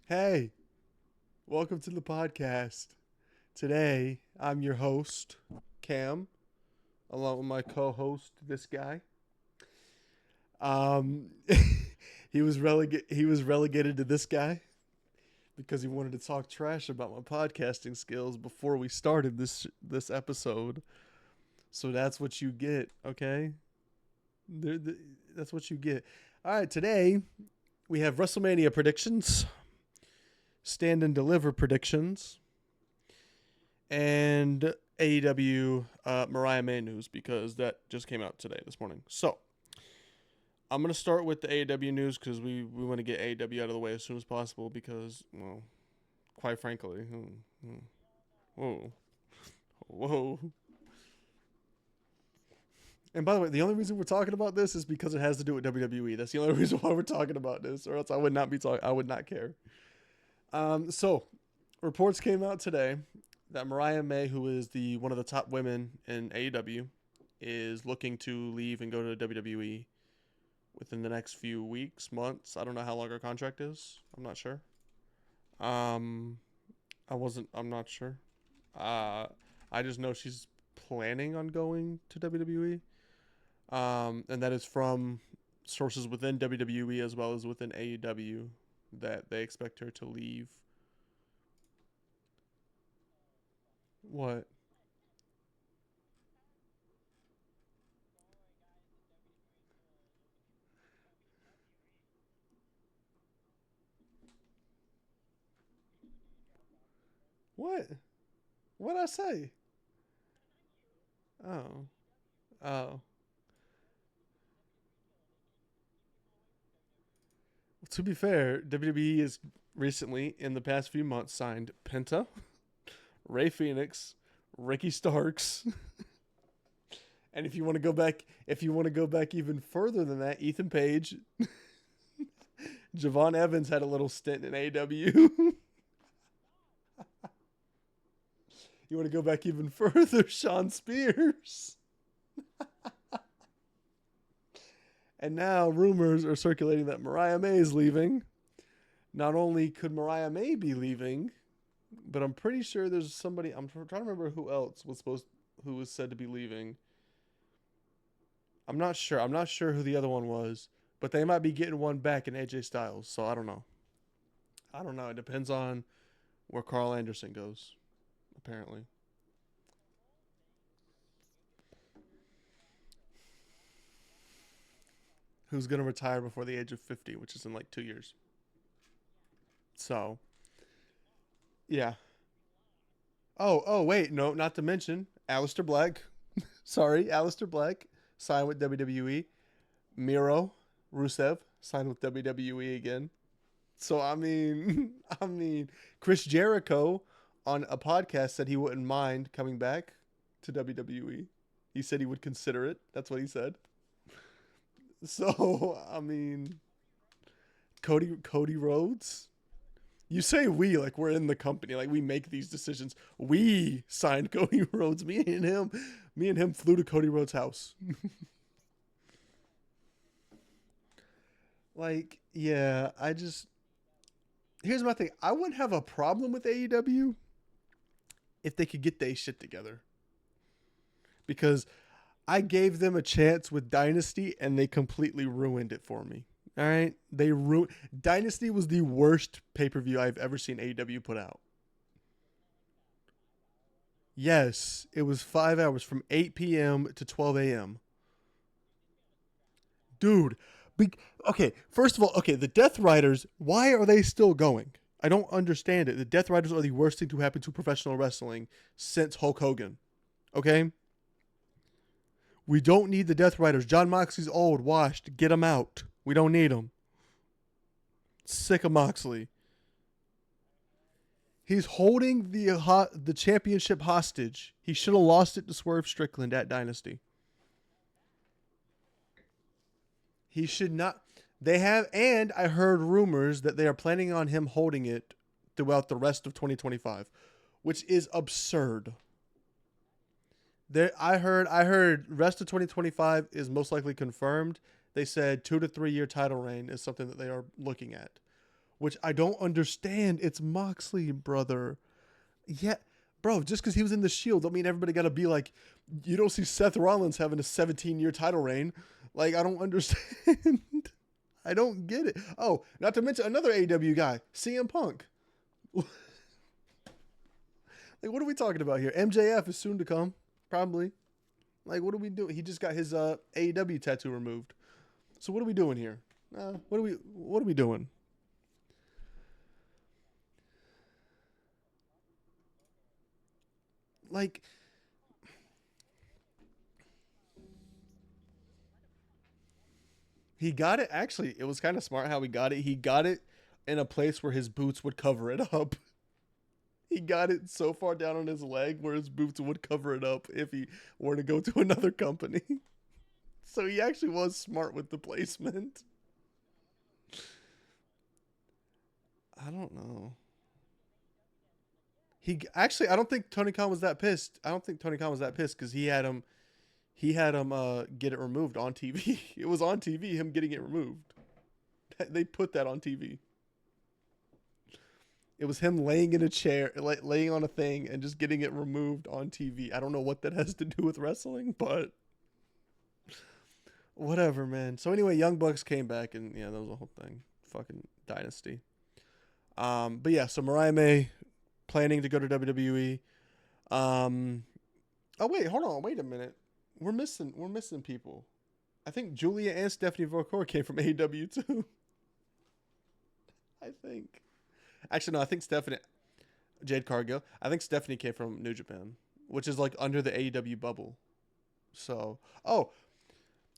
Hey, welcome to the podcast. Today, I'm your host, Cam, along with my co-host, this guy. Um, he was relegated to this guy because he wanted to talk trash about my podcasting skills before we started this episode. So that's what you get, okay? There- th- that's what you get. All right, today we have WrestleMania predictions, Stand and Deliver predictions, and AEW Mariah May news because that just came out today, this morning. So I'm going to start with the AEW news because we want to get AEW out of the way as soon as possible because, well, quite frankly, whoa, whoa. And by the way, the only reason we're talking about this is because it has to do with WWE. That's the only reason why we're talking about this, or else I would not be talking. I would not care. So reports came out today that Mariah May, who is the one of the top women in AEW, is looking to leave and go to WWE within the next few weeks, months. I don't know how long her contract is. I'm not sure. Um, I'm not sure. Uh, I just know she's planning on going to WWE. And that is from sources within WWE as well as within AEW that they expect her to leave. What? What? What'd I say? Oh. Oh. To be fair, WWE has recently, in the past few months, signed Penta, Ray Phoenix, Ricky Starks, and if you want to go back even further than that, Ethan Page, Javon Evans had a little stint in AEW. You want to go back even further, Sean Spears. And now rumors are circulating that Mariah May is leaving. Not only could Mariah May be leaving, but I'm pretty sure there's somebody. I'm trying to remember who else who was said to be leaving. I'm not sure. I'm not sure who the other one was, but they might be getting one back in AJ Styles. So I don't know. I don't know. It depends on where Carl Anderson goes. Apparently, who's gonna retire before the age of 50, which is in like 2 years. So yeah. Wait, no, not to mention Aleister Black. Sorry, Aleister Black signed with WWE. Miro Rusev signed with WWE again. So I mean, I mean, Chris Jericho on a podcast said he wouldn't mind coming back to WWE. He said he would consider it. That's what he said. So I mean, Cody Rhodes. You say we like we're in the company, like we make these decisions. We signed Cody Rhodes. Me and him flew to Cody Rhodes' house. Like, yeah, I just here's my thing. I wouldn't have a problem with AEW if they could get their shit together. Because I gave them a chance with Dynasty and they completely ruined it for me. All right? Dynasty was the worst pay-per-view I've ever seen AEW put out. Yes, it was 5 hours from 8 p.m. to 12 a.m. Dude, be- okay, first of all, okay, the Death Riders, why are they still going? I don't understand it. The Death Riders are the worst thing to happen to professional wrestling since Hulk Hogan. Okay? We don't need the Death Riders. John Moxley's old, washed. Get him out. We don't need him. Sick of Moxley. He's holding the championship hostage. He should have lost it to Swerve Strickland at Dynasty. He should not. They have, and I heard rumors that they are planning on him holding it throughout the rest of 2025, which is absurd. I heard rest of 2025 is most likely confirmed. They said 2 to 3 year title reign is something that they are looking at, which I don't understand. It's Moxley, brother. Yeah, bro, just because he was in the Shield don't mean everybody got to be like, you don't see Seth Rollins having a 17-year title reign. Like, I don't understand. I don't get it. Oh, not to mention another AEW guy, CM Punk. Like, what are we talking about here? MJF is soon to come, probably. Like, what are we doing? He just got his AEW tattoo removed. So what are we doing here? What are we doing? Like, he got it. Actually, it was kind of smart how he got it. He got it in a place where his boots would cover it up. He got it so far down on his leg where his boots would cover it up if he were to go to another company. So he actually was smart with the placement. I don't know. He actually, I don't think Tony Khan was that pissed. I don't think Tony Khan was that pissed because he had him get it removed on TV. It was on TV, him getting it removed. They put that on TV. It was him laying in a chair, laying on a thing, and just getting it removed on TV. I don't know what that has to do with wrestling, but whatever, man. So anyway, Young Bucks came back, and yeah, that was the whole thing. Fucking dynasty. But yeah, so Mariah May planning to go to WWE. Oh wait, hold on, wait a minute. We're missing people. I think Julia and Stephanie Vaucour came from AEW too. I think. Actually, no. I think Jade Cargill. I think Stephanie came from New Japan, which is like under the AEW bubble. So, oh,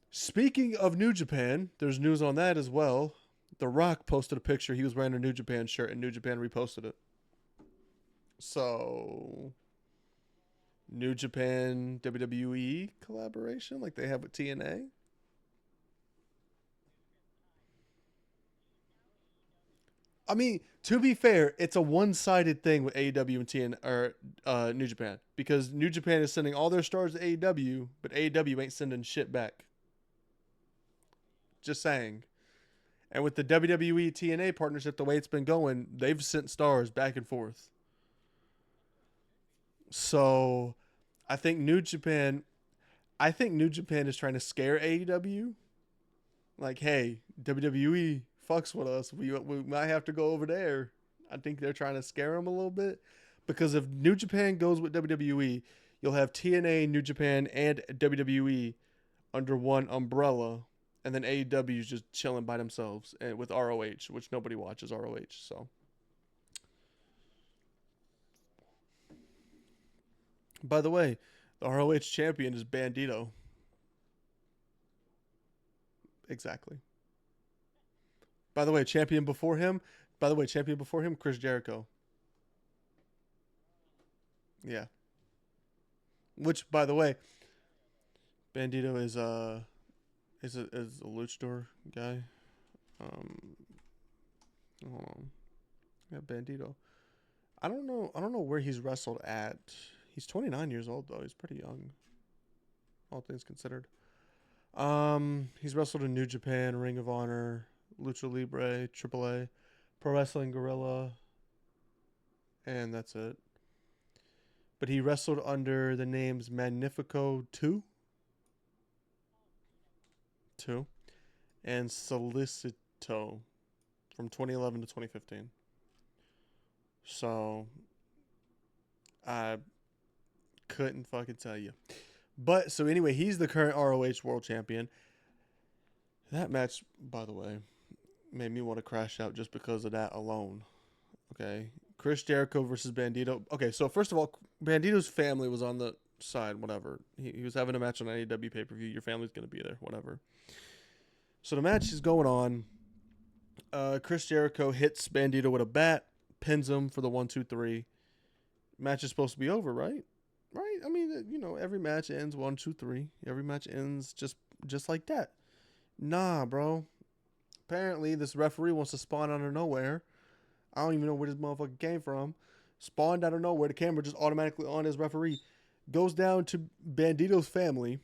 speaking of New Japan, there's news on that as well. The Rock posted a picture. He was wearing a New Japan shirt, and New Japan reposted it. So, New Japan WWE collaboration, like they have with TNA. I mean, to be fair, it's a one-sided thing with AEW and TN or New Japan because New Japan is sending all their stars to AEW, but AEW ain't sending shit back. Just saying. And with the WWE TNA partnership, the way it's been going, they've sent stars back and forth. So, I think New Japan, I think New Japan is trying to scare AEW. Like, hey, WWE fucks with us. We might have to go over there. I think they're trying to scare them a little bit because if New Japan goes with WWE, you'll have TNA, New Japan, and WWE under one umbrella, and then AEW is just chilling by themselves and with ROH, which nobody watches ROH. So, by the way, the ROH champion is Bandito. Exactly. By the way, champion before him. By the way, champion before him, Chris Jericho. Yeah. Which, by the way, Bandito is a luchador guy. Um, hold on. Yeah, Bandito. I don't know where he's wrestled at. He's 29 years old though. He's pretty young, all things considered. He's wrestled in New Japan, Ring of Honor, Lucha Libre, AAA, Pro Wrestling Guerrilla, and that's it. But he wrestled under the names Magnifico 2, and Solicito from 2011 to 2015. So I couldn't fucking tell you. But so anyway, he's the current ROH World Champion. That match, by the way, made me want to crash out just because of that alone. Okay. Chris Jericho versus Bandito. Okay, so first of all, Bandito's family was on the side, whatever. He was having a match on AEW pay-per-view. Your family's going to be there, whatever. So the match is going on. Chris Jericho hits Bandito with a bat, pins him for the 1-2-3. Match is supposed to be over, right? Right? I mean, every match ends 1-2-3. Every match ends just like that. Nah, bro. Apparently, this referee wants to spawn out of nowhere. I don't even know where this motherfucker came from. Spawned out of nowhere. The camera just automatically on his referee. Goes down to Bandito's family.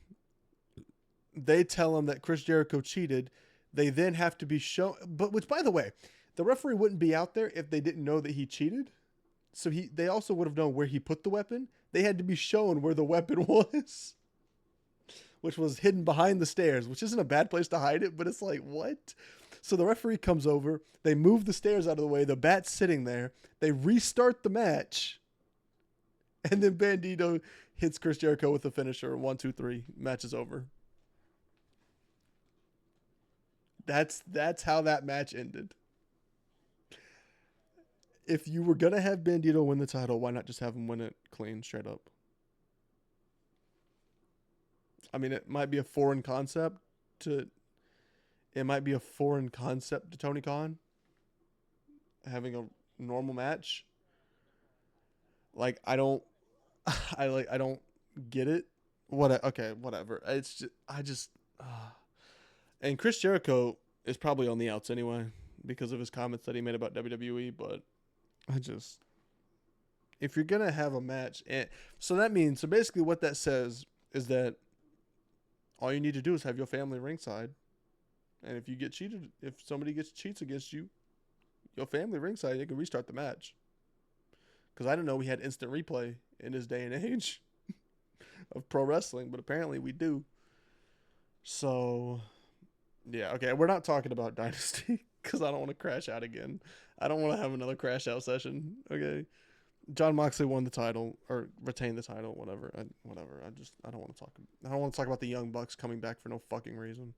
They tell him that Chris Jericho cheated. They then have to be shown. But which, by the way, The referee wouldn't be out there if they didn't know that he cheated. So they also would have known where he put the weapon. They had to be shown where the weapon was, which was hidden behind the stairs, which isn't a bad place to hide it, but it's like, what? So the referee comes over, they move the stairs out of the way, the bat's sitting there, they restart the match, and then Bandito hits Chris Jericho with the finisher. 1, 2, 3, match is over. That's how that match ended. If you were gonna have Bandito win the title, why not just have him win it clean, straight up? I mean, it might be a foreign concept to Tony Khan having a normal match. Like I don't I don't get it. Whatever. And Chris Jericho is probably on the outs anyway because of his comments that he made about WWE, but if you're gonna have a match, so basically what that says is that all you need to do is have your family ringside, and if you get cheated, if somebody cheats against you, your family ringside, you can restart the match. Because I didn't know we had instant replay in this day and age of pro wrestling, but apparently we do. So, yeah, okay, we're not talking about Dynasty because I don't want to crash out again. I don't want to have another crash out session. Okay, John Moxley won the title or retained the title. Whatever. I don't want to talk. I don't want to talk about the Young Bucks coming back for no fucking reason.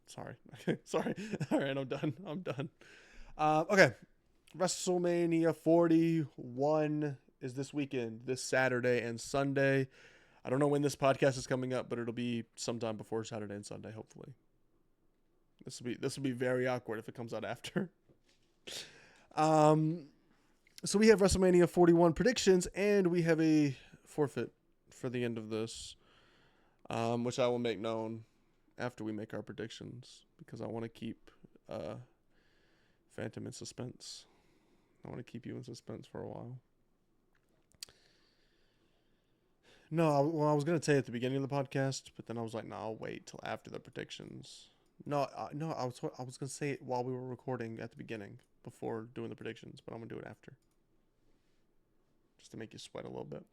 Sorry. Sorry. All right, I'm done. Okay. WrestleMania 41 is this weekend, this Saturday and Sunday. I don't know when this podcast is coming up, but it'll be sometime before Saturday and Sunday, hopefully. This will be very awkward if it comes out after. So we have WrestleMania 41 predictions, and we have a forfeit for the end of this, which I will make known after we make our predictions because I want to keep Fantom in suspense. I want to keep you in suspense for a while. No, I was going to say at the beginning of the podcast, but then I was like, no, I'll wait till after the predictions. No, I was going to say it while we were recording at the beginning before doing the predictions, but I'm going to do it after. Just to make you sweat a little bit.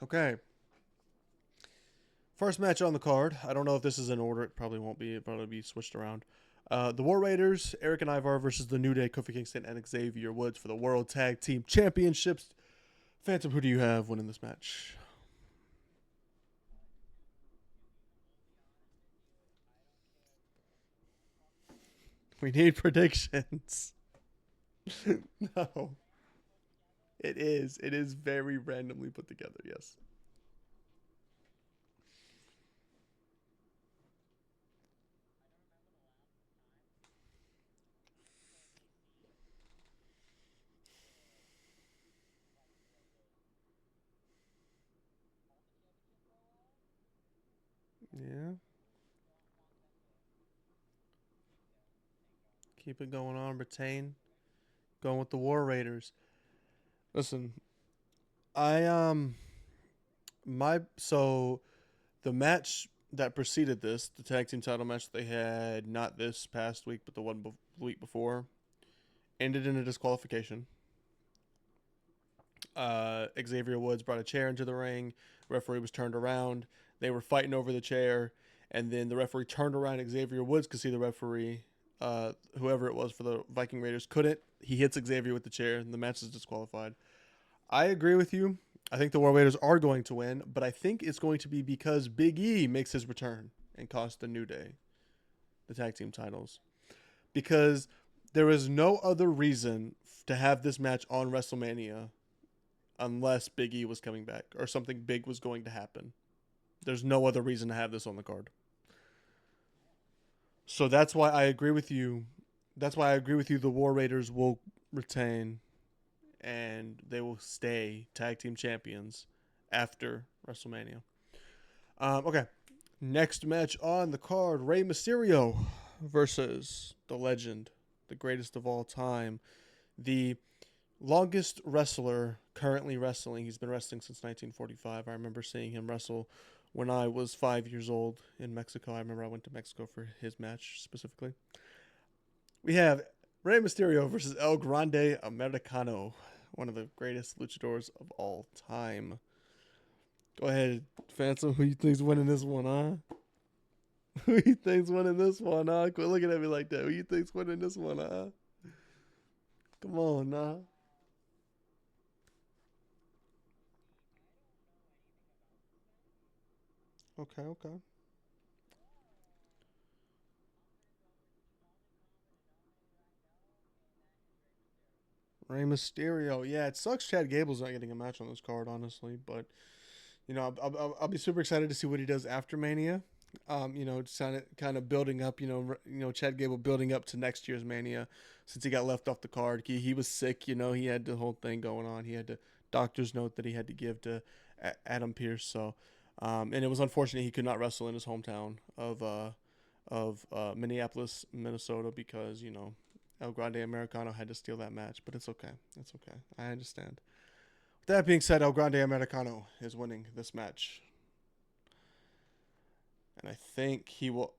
Okay. First match on the card. I don't know if this is in order. It probably won't be. It'll probably be switched around. The War Raiders, Eric and Ivar versus the New Day, Kofi Kingston and Xavier Woods for the World Tag Team Championships. Fantom, who do you have winning this match? We need predictions. No. It is. It is very randomly put together, yes. Yeah. Keep it going on. Retain. Going with the War Raiders. Listen, I so the match that preceded this, the tag team title match they had not this past week, but the week before, ended in a disqualification. Xavier Woods brought a chair into the ring. Referee was turned around. They were fighting over the chair, and then the referee turned around. Xavier Woods could see the referee, whoever it was for the Viking Raiders, couldn't. He hits Xavier with the chair, and the match is disqualified. I agree with you. I think the War Raiders are going to win, but I think it's going to be because Big E makes his return and costs the New Day the tag team titles. Because there is no other reason to have this match on WrestleMania unless Big E was coming back or something big was going to happen. There's no other reason to have this on the card. So that's why I agree with you. That's why I agree with you. The War Raiders will retain and they will stay tag team champions after WrestleMania. Okay. Next match on the card, Rey Mysterio versus the legend, the greatest of all time, the longest wrestler currently wrestling. He's been wrestling since 1945. I remember seeing him wrestle when I was 5 years old in Mexico. I remember I went to Mexico for his match specifically. We have Rey Mysterio versus El Grande Americano, one of the greatest luchadors of all time. Go ahead, Fantom. Who you think's winning this one, huh? Who you think's winning this one, huh? Quit looking at me like that. Who you think's winning this one, huh? Come on, nah. Okay, okay. Rey Mysterio. Yeah, it sucks Chad Gable's not getting a match on this card, honestly. But, I'll be super excited to see what he does after Mania. It's kind of building up, Chad Gable building up to next year's Mania since he got left off the card. He was sick, he had the whole thing going on. He had the doctor's note that he had to give to Adam Pearce. So, and it was unfortunate he could not wrestle in his hometown of Minneapolis, Minnesota, because El Grande Americano had to steal that match. But it's okay. It's okay. I understand. With that being said, El Grande Americano is winning this match, and I think he will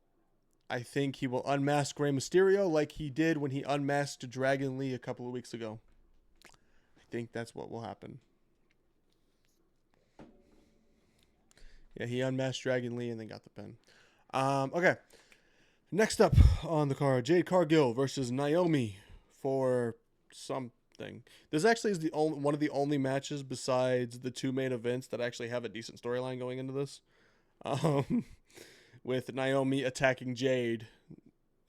unmask Rey Mysterio like he did when he unmasked Dragon Lee a couple of weeks ago. I think that's what will happen. Yeah, he unmasked Dragon Lee and then got the pin. Okay. Next up on the card, Jade Cargill versus Naomi for something. This actually is one of the only matches besides the two main events that actually have a decent storyline going into this. Um, with Naomi attacking Jade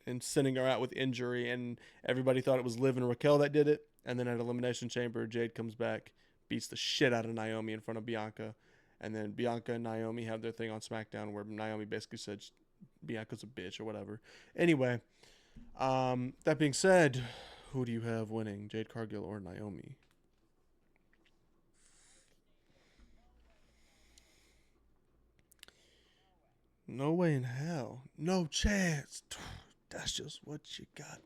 and sending her out with injury, and everybody thought it was Liv and Raquel that did it. And then at Elimination Chamber, Jade comes back, beats the shit out of Naomi in front of Bianca, and then Bianca and Naomi have their thing on SmackDown where Naomi basically said Bianca's a bitch or whatever. Anyway, that being said, who do you have winning, Jade Cargill or Naomi? No way in hell. No chance. That's just what you got.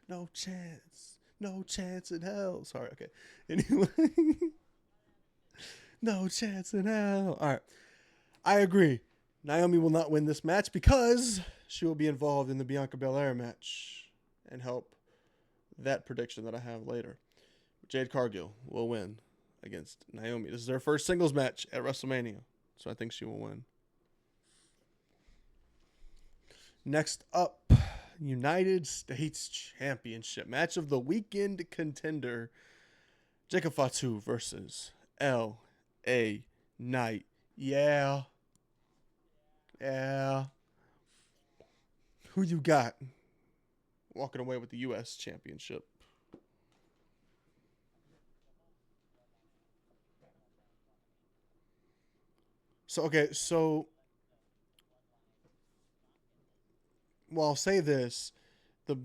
No chance. No chance in hell. Sorry, okay. Anyway. No chance in hell. All right. I agree. Naomi will not win this match because she will be involved in the Bianca Belair match and help that prediction that I have later. Jade Cargill will win against Naomi. This is her first singles match at WrestleMania, so I think she will win. Next up, United States Championship match of the weekend contender, Jacob Fatu versus L.A. Knight. Yeah. Who you got walking away with the U.S. Championship? Well, I'll say this. That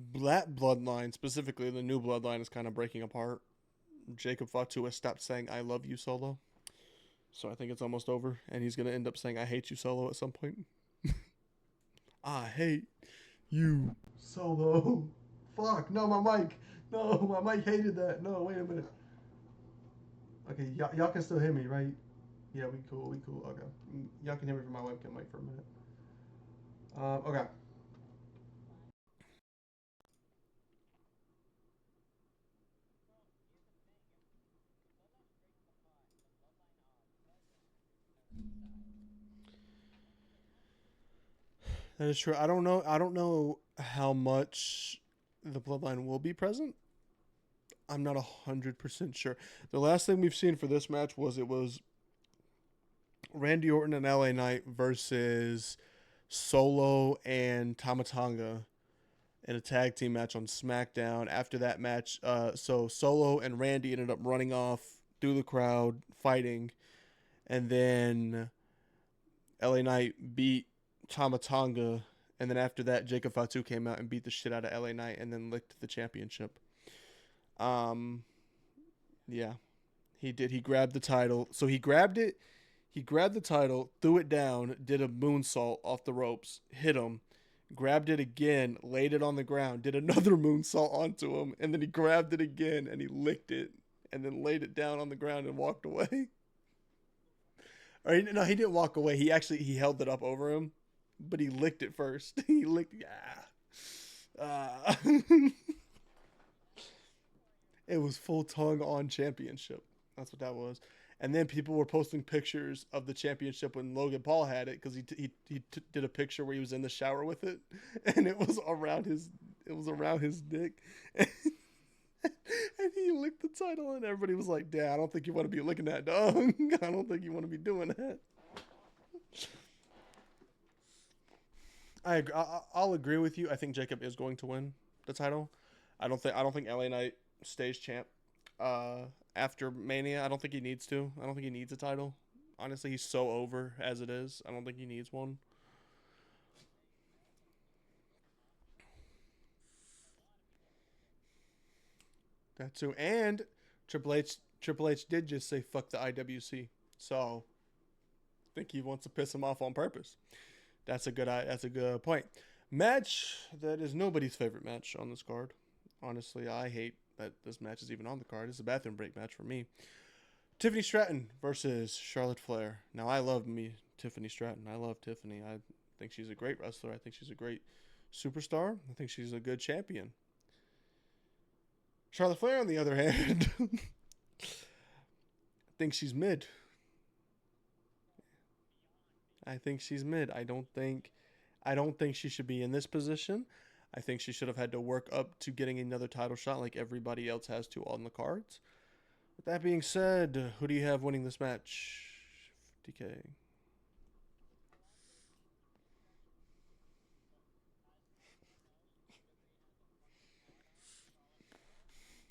bloodline, specifically the new bloodline, is kind of breaking apart. Jacob Fatu has stopped saying "I love you" Solo, so I think it's almost over, and he's gonna end up saying "I hate you" Solo at some point. I hate you Solo. Fuck no, my mic. No, my mic hated that. No, wait a minute. Okay, y'all can still hear me, right? Yeah, we cool. We cool. Okay, y'all can hear me from my webcam mic for a minute. Okay. That is true. I don't know. I don't know how much the bloodline will be present. I'm not 100% sure. The last thing we've seen for this match was Randy Orton and LA Knight versus Solo and Tamatanga in a tag team match on SmackDown. After that match, so Solo and Randy ended up running off through the crowd fighting, and then LA Knight beat Tamatanga, and then after that, Jacob Fatu came out and beat the shit out of LA Knight, and then licked the championship. Um, yeah, he did. He grabbed the title. So he grabbed it. He grabbed the title, threw it down, did a moonsault off the ropes, hit him, grabbed it again, laid it on the ground, did another moonsault onto him, and then he grabbed it again and he licked it, and then laid it down on the ground and walked away. Or no, he didn't walk away. He held it up over him, but he licked it first. He licked. Yeah. It was full tongue on championship. That's what that was. And then people were posting pictures of the championship when Logan Paul had it because did a picture where he was in the shower with it, and it was around his dick, and he licked the title, and everybody was like, "Dad, I don't think you want to be licking that, dog. I don't think you want to be doing that." I'll agree with you. I think Jacob is going to win the title. I don't think LA Knight stays champ. After Mania, I don't think he needs to. I don't think he needs a title. Honestly, he's so over as it is. I don't think he needs one. That too. And Triple H did just say fuck the IWC. So I think he wants to piss him off on purpose. That's a good point. Match that is nobody's favorite match on this card. Honestly, I hate that this match is even on the card. It's a bathroom break match for me. Tiffany Stratton versus Charlotte Flair. Now, I love me Tiffany Stratton. I love Tiffany. I think she's a great wrestler. I think she's a great superstar. I think she's a good champion. Charlotte Flair, on the other hand, I think she's mid. I think she's mid. I don't think she should be in this position. I think she should have had to work up to getting another title shot like everybody else has to on the cards. With that being said, who do you have winning this match? 50K.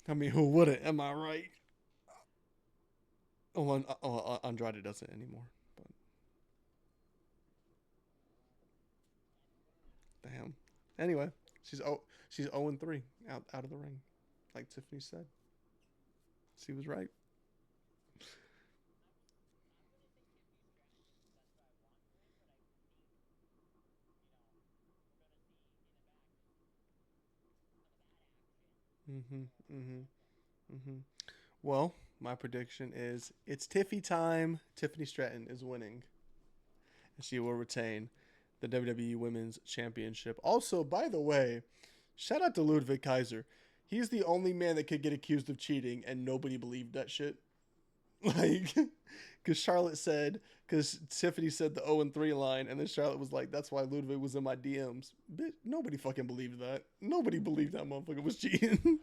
I mean, who wouldn't? Am I right? Andrade doesn't anymore. But damn. Anyway, she's 0-3 out of the ring, like Tiffany said. She was right. Mhm. Mhm. Mhm. Well, my prediction is it's Tiffy time. Tiffany Stratton is winning, and she will retain the WWE Women's Championship. Also, by the way, shout out to Ludwig Kaiser. He's the only man that could get accused of cheating, and nobody believed that shit. Like, because Charlotte said, because Tiffany said the 0-3 line, and then Charlotte was like, "That's why Ludwig was in my DMs." Bitch, nobody fucking believed that. Nobody believed that motherfucker was cheating.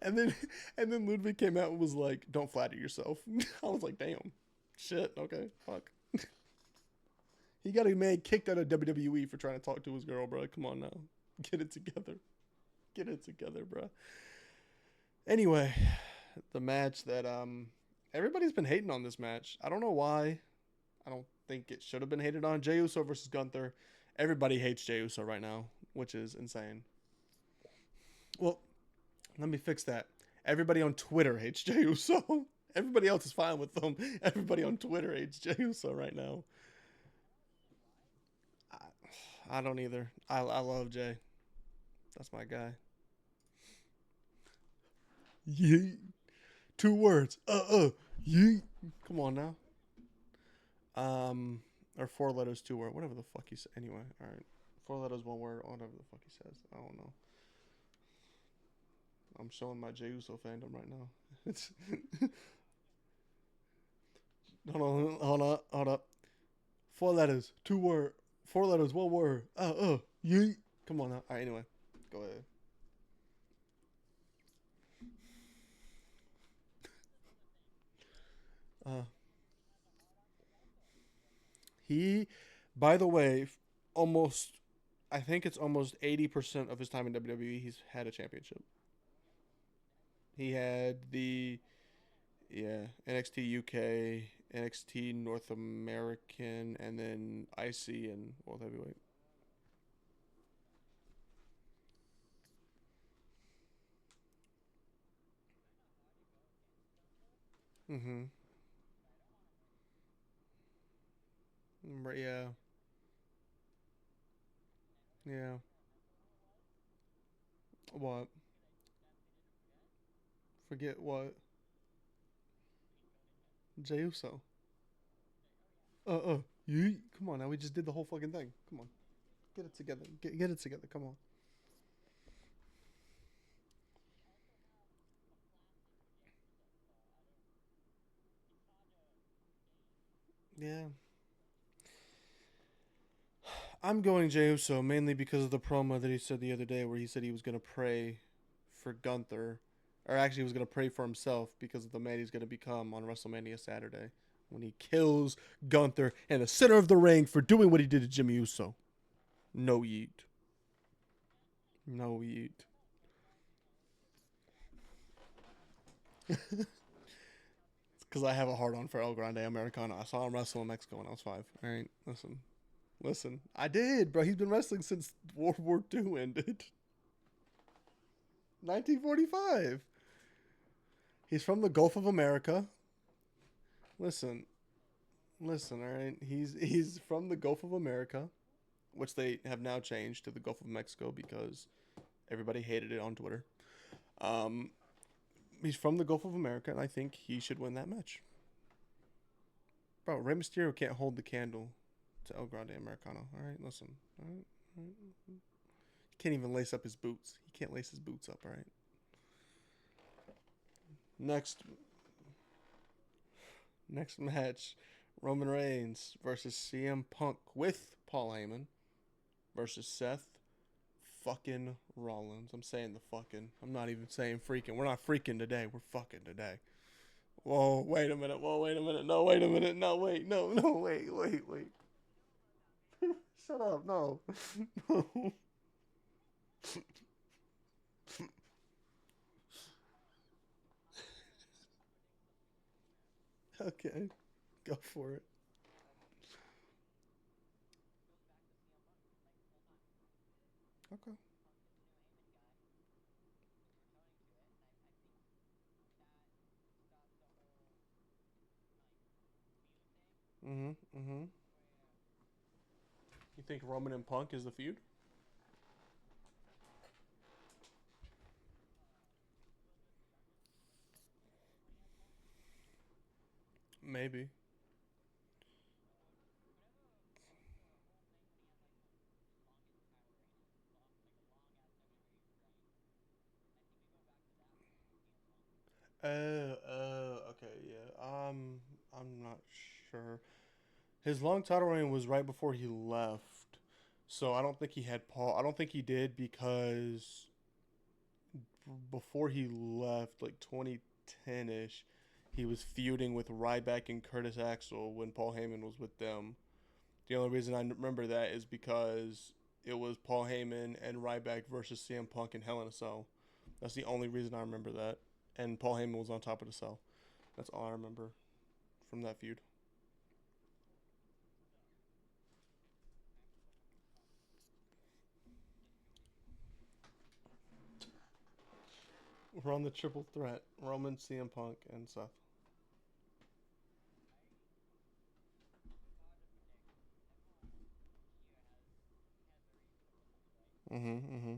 and then, and then Ludwig came out and was like, "Don't flatter yourself." I was like, "Damn, shit, okay, fuck." He got a man kicked out of WWE for trying to talk to his girl, bro. Come on now, get it together, get it together, bro. Anyway, the match that everybody's been hating on this match. I don't know why. I don't think it should have been hated on. Jey Uso versus Gunther. Everybody hates Jey Uso right now, which is insane. Well, let me fix that. Everybody on Twitter hates Jey Uso. Everybody else is fine with them. Everybody on Twitter hates Jey Uso right now. I don't either. I love Jay. That's my guy. Yeet. Two words. Yeet. Come on now. Um, or four letters, two word, whatever the fuck he said. Anyway, all right, four letters, one word, whatever the fuck he says. I don't know. I'm showing my Jey Uso fandom right now. It's hold on. Four letters, two word, four letters, one word. Yeet. Come on now. All right, anyway, go ahead. Uh, he, by the way, almost, I think it's almost 80% of his time in WWE, he's had a championship. He had the Yeah, NXT UK, NXT North American, and then IC and World Heavyweight. Mm-hmm. Yeah, yeah. What? Forget what? Jey Uso. You come on now. We just did the whole fucking thing. Come on, get it together. Get it together. Come on. Yeah, I'm going Jey Uso mainly because of the promo that he said the other day, where he said he was gonna pray for Gunther, or actually he was gonna pray for himself because of the man he's gonna become on WrestleMania Saturday when he kills Gunther in the center of the ring for doing what he did to Jimmy Uso. No yeet. No yeet. Because I have a hard on for El Grande Americano. I saw him wrestle in Mexico when I was 5. All right, listen. I did, bro. He's been wrestling since World War II ended. 1945. He's from the Gulf of America. Listen, listen. All right, he's from the Gulf of America, which they have now changed to the Gulf of Mexico because everybody hated it on Twitter. Um, he's from the Gulf of America, and I think he should win that match. Bro, Rey Mysterio can't hold the candle to El Grande Americano. All right, listen. All right, all right. He can't even lace up his boots. He can't lace his boots up. All right. Next match, Roman Reigns versus CM Punk with Paul Heyman versus Seth fucking Rollins. I'm saying the fucking. I'm not even saying freaking. We're not freaking today. We're fucking today. Whoa, wait a minute. Whoa, wait a minute. No, wait a minute. No, wait. No, no, wait. Shut up. No. No. Okay. Go for it. Okay. Mm-hmm. You think Roman and Punk is the feud? Maybe. Okay, yeah. I'm not sure. His long title reign was right before he left, so I don't think he had Paul. I don't think he did because before he left, like 2010 ish, he was feuding with Ryback and Curtis Axel when Paul Heyman was with them. The only reason I remember that is because it was Paul Heyman and Ryback versus CM Punk and Hell in a Cell. That's the only reason I remember that. And Paul Heyman was on top of the cell. That's all I remember from that feud. We're on the triple threat: Roman, CM Punk, and Seth. Mm-hmm.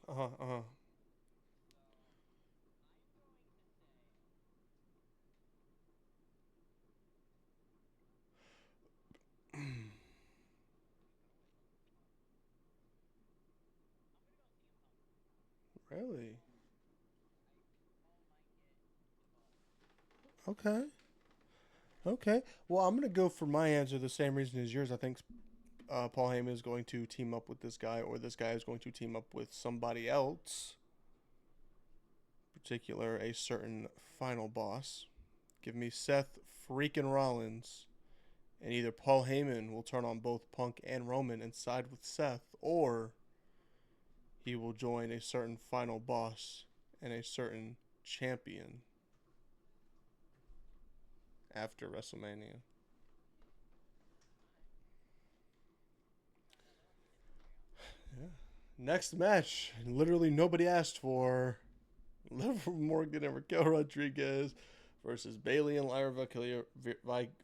Uh-huh. Really? Okay. Okay. Well, I'm gonna go for my answer the same reason as yours. I think Paul Heyman is going to team up with this guy, or this guy is going to team up with somebody else, in particular a certain final boss. Give me Seth freaking Rollins, and either Paul Heyman will turn on both Punk and Roman and side with Seth, or he will join a certain final boss and a certain champion after WrestleMania. Yeah. Next match, literally nobody asked for. Liv Morgan and Raquel Rodriguez versus Bailey and Lyra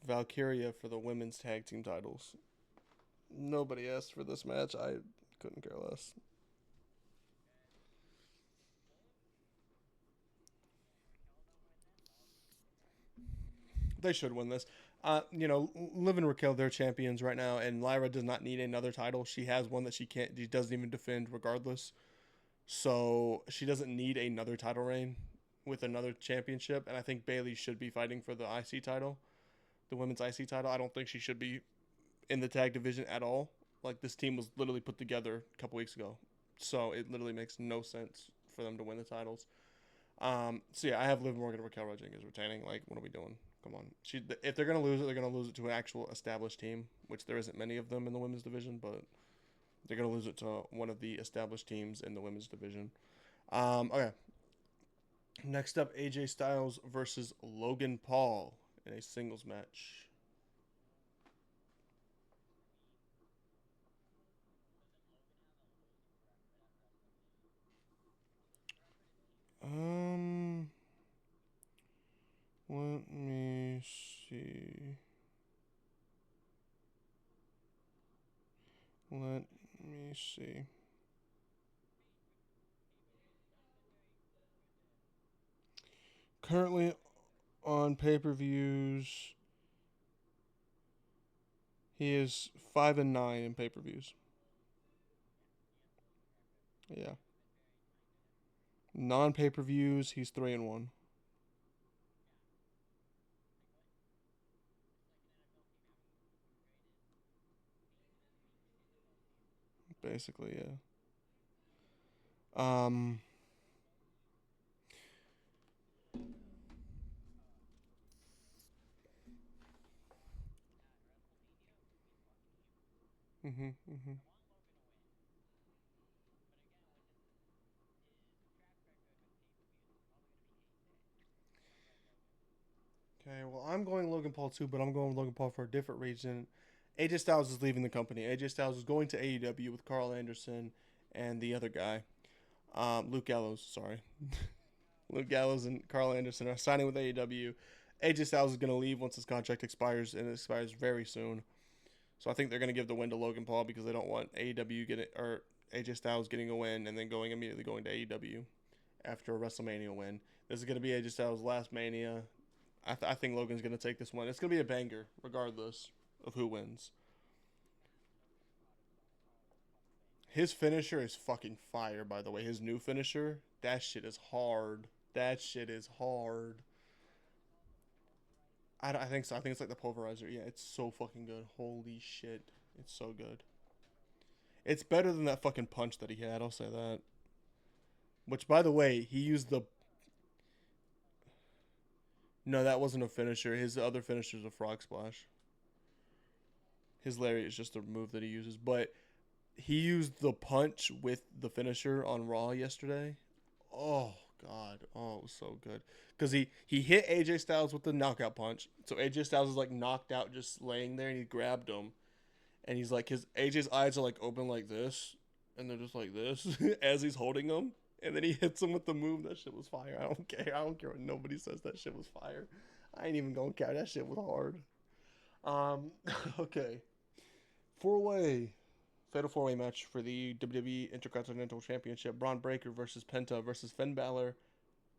Valkyria for the women's tag team titles. Nobody asked for this match. couldn't care less. They should win this. Liv and Raquel, they're champions right now, and Lyra does not need another title. She has one that she doesn't even defend regardless. So she doesn't need another title reign with another championship. And I think Bayley should be fighting for the IC title, the women's IC title. I don't think she should be in the tag division at all. Like, this team was literally put together a couple weeks ago. So it literally makes no sense for them to win the titles. So yeah, I have Liv Morgan and Raquel Rodriguez retaining. Like, what are we doing? Come on. If they're gonna lose it, they're gonna lose it to an actual established team, which there isn't many of them in the women's division, but they're gonna lose it to one of the established teams in the women's division. Okay. Next up, AJ Styles versus Logan Paul in a singles match. Um, Let me see. Let me see. Currently on pay-per-views, he is 5-9 in pay-per-views. Yeah. Non pay-per-views, he's 3-1. Basically, yeah. Um. Mhm. Mhm. Okay. Well, I'm going Logan Paul too, but I'm going Logan Paul for a different reason. AJ Styles is leaving the company. AJ Styles is going to AEW with Carl Anderson and the other guy, Luke Gallows. Sorry, Luke Gallows and Carl Anderson are signing with AEW. AJ Styles is going to leave once his contract expires, and it expires very soon. So I think they're going to give the win to Logan Paul because they don't want AEW getting or AJ Styles getting a win and then immediately going to AEW after a WrestleMania win. This is going to be AJ Styles' last Mania. I think Logan's going to take this one. It's going to be a banger, regardless of who wins. His finisher is fucking fire, by the way. His new finisher, that shit is hard. That shit is hard. I think so. I think it's like the pulverizer. Yeah, it's so fucking good. Holy shit. It's so good. It's better than that fucking punch that he had, I'll say that. Which, by the way, he used the. No, that wasn't a finisher. His other finisher is a frog splash. His lariat is just a move that he uses. But he used the punch with the finisher on Raw yesterday. Oh God, oh it was so good because he hit AJ Styles with the knockout punch. So AJ Styles is like knocked out, just laying there, and he grabbed him, and he's like his AJ's eyes are like open like this, and they're just like this as he's holding him, and then he hits him with the move. That shit was fire. I don't care. I don't care what nobody says. That shit was fire. I ain't even gonna care. That shit was hard. Okay, 4-way fatal 4-way match for the WWE Intercontinental Championship. Braun Breaker versus Penta versus Finn Balor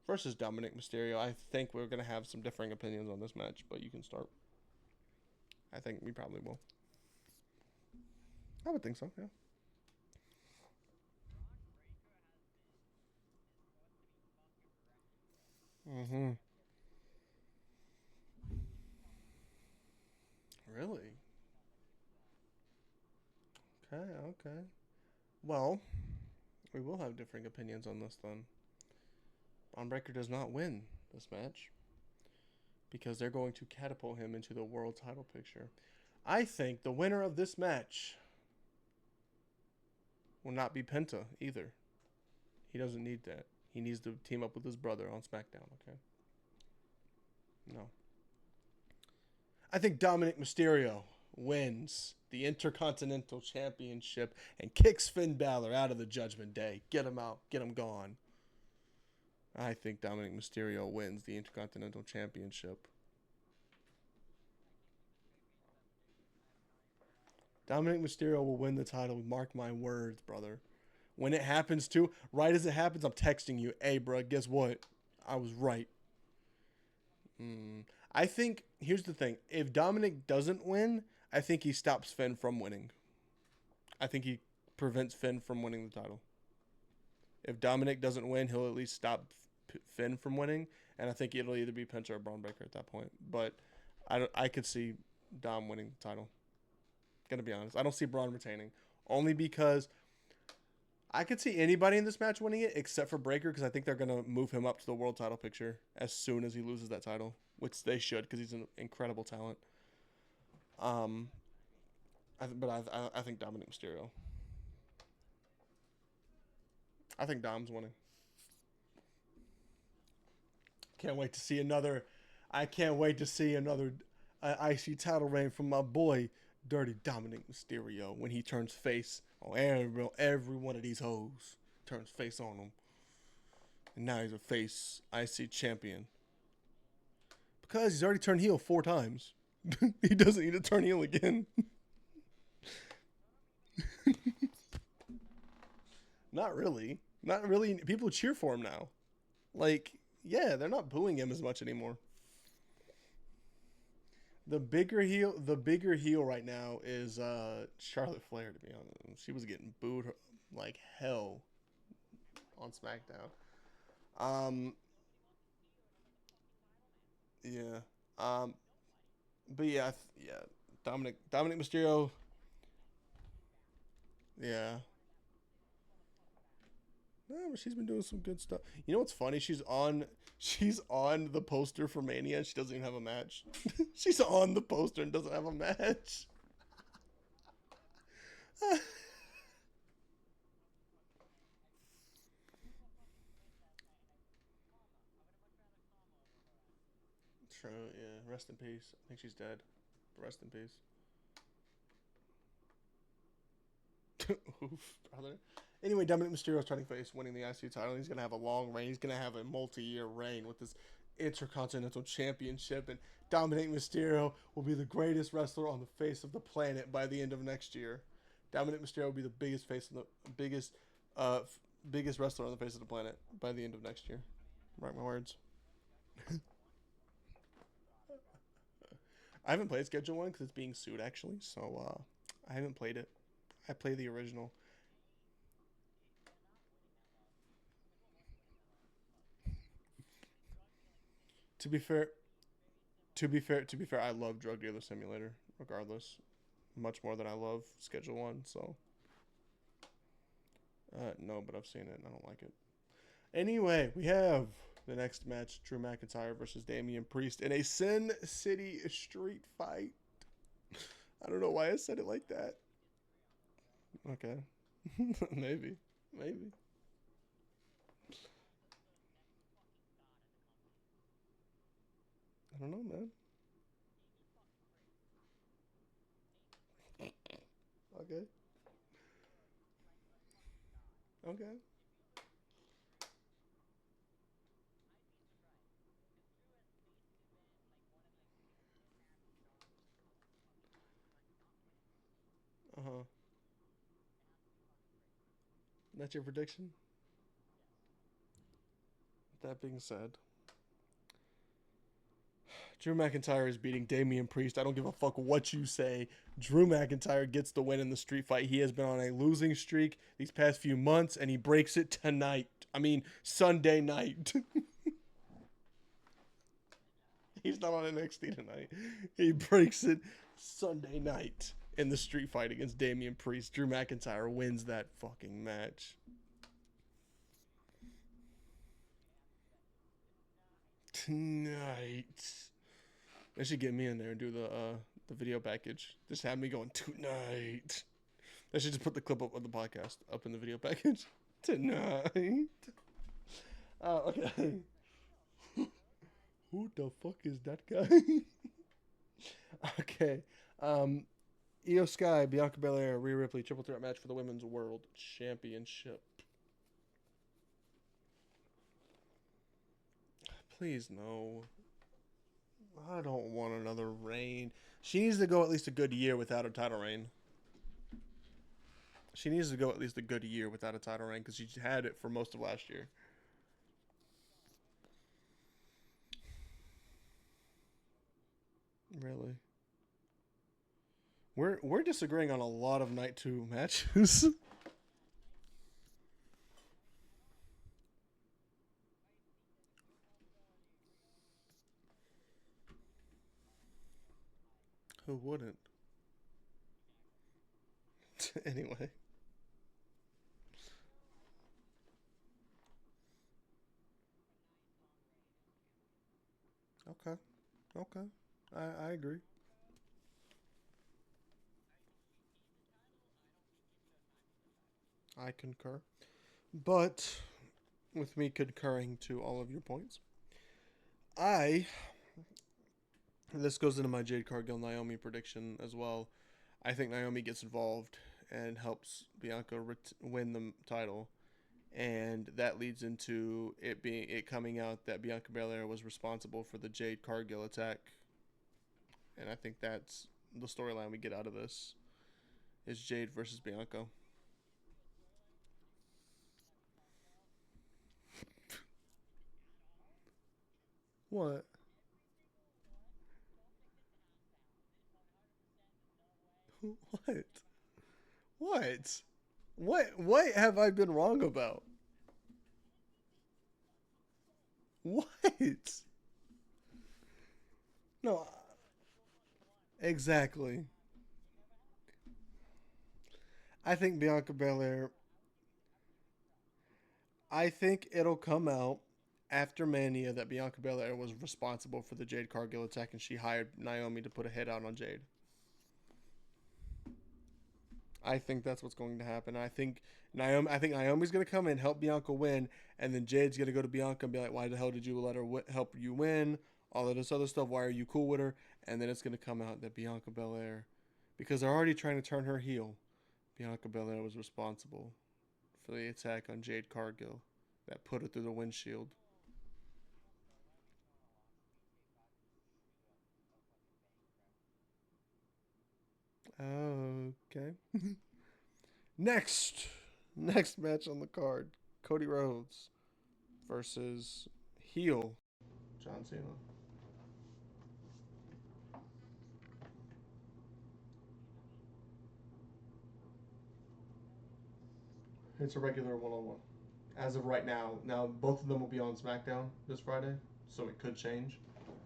versus Dominic Mysterio. I think we're going to have some differing opinions on this match, but you can start. I think we probably will. I would think so, yeah. Mm-hmm. Really? Okay, okay. Well, we will have differing opinions on this then. Braun Breaker does not win this match because they're going to catapult him into the world title picture. I think the winner of this match will not be Penta either. He doesn't need that. He needs to team up with his brother on SmackDown, okay? No. I think Dominic Mysterio wins the Intercontinental Championship and kicks Finn Balor out of the Judgment Day. Get him out. Get him gone. I think Dominic Mysterio wins the Intercontinental Championship. Dominic Mysterio will win the title. Mark my words, brother. When it happens too, right as it happens, I'm texting you. Hey, bro, guess what? I was right. I think here's the thing. If Dominic doesn't win, I think he stops Finn from winning. I think he prevents Finn from winning the title. If Dominic doesn't win, he'll at least stop Finn from winning, and I think it'll either be Penta or Braun Breaker at that point. But I could see Dom winning the title. Gonna be honest, I don't see Braun retaining, only because I could see anybody in this match winning it except for Breaker, because I think they're gonna move him up to the world title picture as soon as he loses that title, which they should, because he's an incredible talent. Um, I think Dominic Mysterio. I think Dom's winning. Can't wait to see another. I can't wait to see another IC title reign from my boy Dirty Dominic Mysterio when he turns face on every one of these hoes. Turns face on them, and now he's a face IC champion because he's already turned heel 4 times. He doesn't need to turn heel again. Not really. Not really. People cheer for him now. Like, yeah, they're not booing him as much anymore. The bigger heel right now is Charlotte Flair, to be honest. She was getting booed like hell on SmackDown. Um yeah. Um but yeah, yeah. Dominic Mysterio, yeah. No, but she's been doing some good stuff. You know what's funny? She's on the poster for Mania. She doesn't even have a match. She's on the poster and doesn't have a match. True, yeah. Rest in peace. I think she's dead. Rest in peace. Oof, brother. Anyway, Dominic Mysterio's trying to face winning the IC title. He's gonna have a long reign. He's gonna have a multi-year reign with this Intercontinental Championship, and Dominic Mysterio will be the greatest wrestler on the face of the planet by the end of next year. Dominic Mysterio will be the biggest face of the uh, biggest wrestler on the face of the planet by the end of next year. Mark my words. I haven't played Schedule One because it's being sued actually, so I haven't played it. I play the original. To be fair, to be fair, I love Drug Dealer Simulator, regardless, much more than I love Schedule One. So, no, but I've seen it and I don't like it. Anyway, we have the next match: Drew McIntyre versus Damian Priest in a Sin City street fight. I don't know why I said it like that. Okay, maybe, maybe. I don't know, man. Okay, okay. Uh huh. That's your prediction. That being said, Drew McIntyre is beating Damian Priest. I don't give a fuck what you say. Drew McIntyre gets the win in the street fight. He has been on a losing streak these past few months, and he breaks it tonight. I mean, Sunday night. He's not on NXT tonight. He breaks it Sunday night in the street fight against Damian Priest. Drew McIntyre wins that fucking match. Tonight. They should get me in there and do the video package. Just have me going tonight. They should just put the clip up of the podcast up in the video package tonight. Okay. Who the fuck is that guy? Okay. Um, Io Sky, Bianca Belair, Rhea Ripley, triple threat match for the Women's World Championship. Please no. I don't want another reign. She needs to go at least a good year without a title reign. She needs to go at least a good year without a title reign because she had it for most of last year. Really? We're disagreeing on a lot of night two matches. Who wouldn't? Anyway. Okay. Okay. I agree. I concur. But with me concurring to all of your points, I this goes into my Jade Cargill Naomi prediction as well. I think Naomi gets involved and helps Bianca win the title, and that leads into it coming out that Bianca Belair was responsible for the Jade Cargill attack, and I think that's the storyline we get out of this is Jade versus Bianca. What? What? What? What have I been wrong about? What? No, exactly. I think Bianca Belair. I think it'll come out after Mania that Bianca Belair was responsible for the Jade Cargill attack, and she hired Naomi to put a hit out on Jade. I think that's what's going to happen. I think Naomi's going to come in, help Bianca win, and then Jade's going to go to Bianca and be like, "Why the hell did you let her help you win? All of this other stuff. Why are you cool with her?" And then it's going to come out that Bianca Belair, because they're already trying to turn her heel, Bianca Belair was responsible for the attack on Jade Cargill that put her through the windshield. Okay. Next, next match on the card: Cody Rhodes versus heel John Cena. It's a regular one-on-one. As of right now, both of them will be on SmackDown this Friday, so it could change.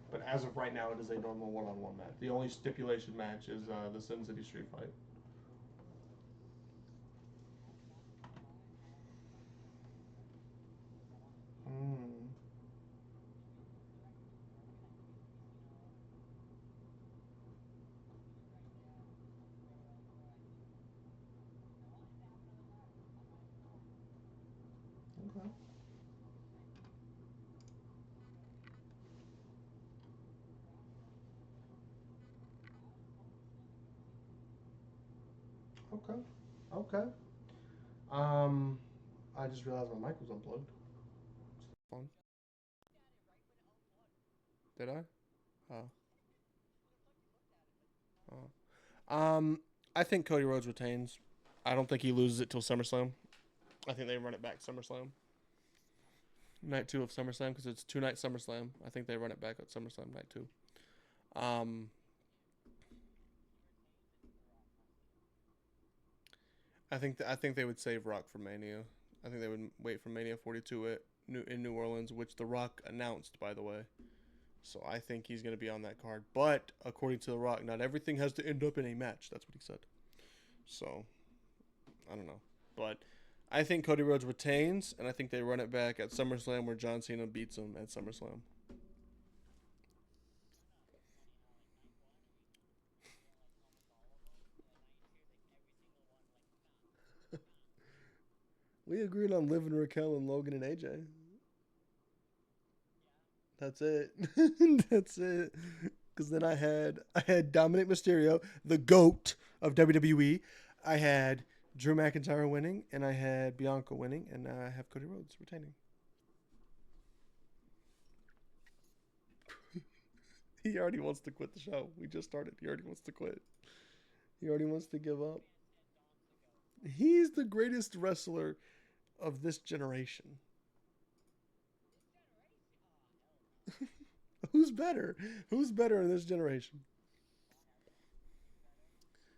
But as of right now, it is a normal one-on-one match. The only stipulation match is the Sin City Street Fight. Mm, okay. Okay. Okay. Um, I just realized my mic was unplugged. Fun. Did I? Oh. Oh. I think Cody Rhodes retains. I don't think he loses it till SummerSlam. I think they run it back SummerSlam. Night two of SummerSlam because it's 2 night SummerSlam. I think they run it back at SummerSlam night two. Um, I think they would save Rock for Mania. I think they would wait for Mania 42 in New Orleans, which The Rock announced, by the way. So I think he's going to be on that card. But according to The Rock, not everything has to end up in a match. That's what he said. So I don't know, but I think Cody Rhodes retains, and I think they run it back at SummerSlam where John Cena beats him at SummerSlam. We agreed on Liv and Raquel and Logan and AJ. That's it. That's it. Because then I had Dominic Mysterio, the goat of WWE. I had Drew McIntyre winning, and I had Bianca winning, and now I have Cody Rhodes retaining. He already wants to quit the show. We just started. He already wants to quit. He already wants to give up. He's the greatest wrestler of this generation. Who's better? Who's better in this generation?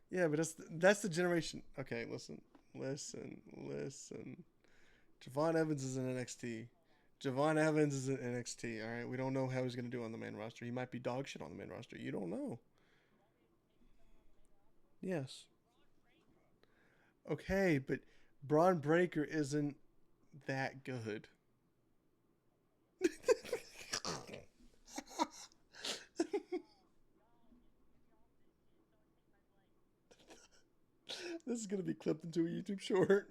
Yeah, but that's the generation. Okay, listen. Javon Evans is in NXT. Javon Evans is in NXT. All right, we don't know how he's gonna do on the main roster. He might be dog shit on the main roster. You don't know. Yes. Okay, but Braun Breaker isn't that good. This is gonna be clipped into a YouTube short.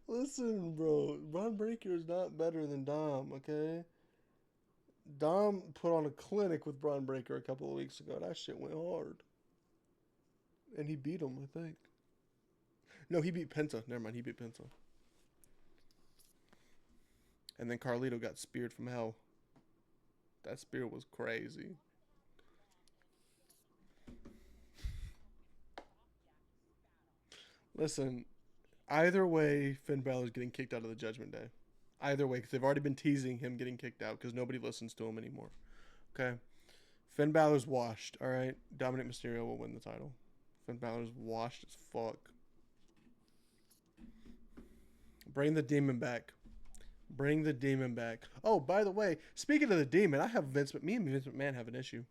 Listen, bro, Braun Breaker is not better than Dom. Okay, Dom put on a clinic with Braun Breaker a couple of weeks ago. That shit went hard, and he beat him. I think. No, he beat Penta. Never mind, he beat Penta. And then Carlito got speared from hell. That spear was crazy. Listen, either way, Finn Balor's getting kicked out of the Judgment Day. Either way, because they've already been teasing him getting kicked out because nobody listens to him anymore. Okay? Finn Balor's washed, alright? Dominic Mysterio will win the title. Finn Balor's washed as fuck. Bring the demon back. Bring the demon back. Oh, by the way, speaking of the demon, me and Vince McMahon have an issue.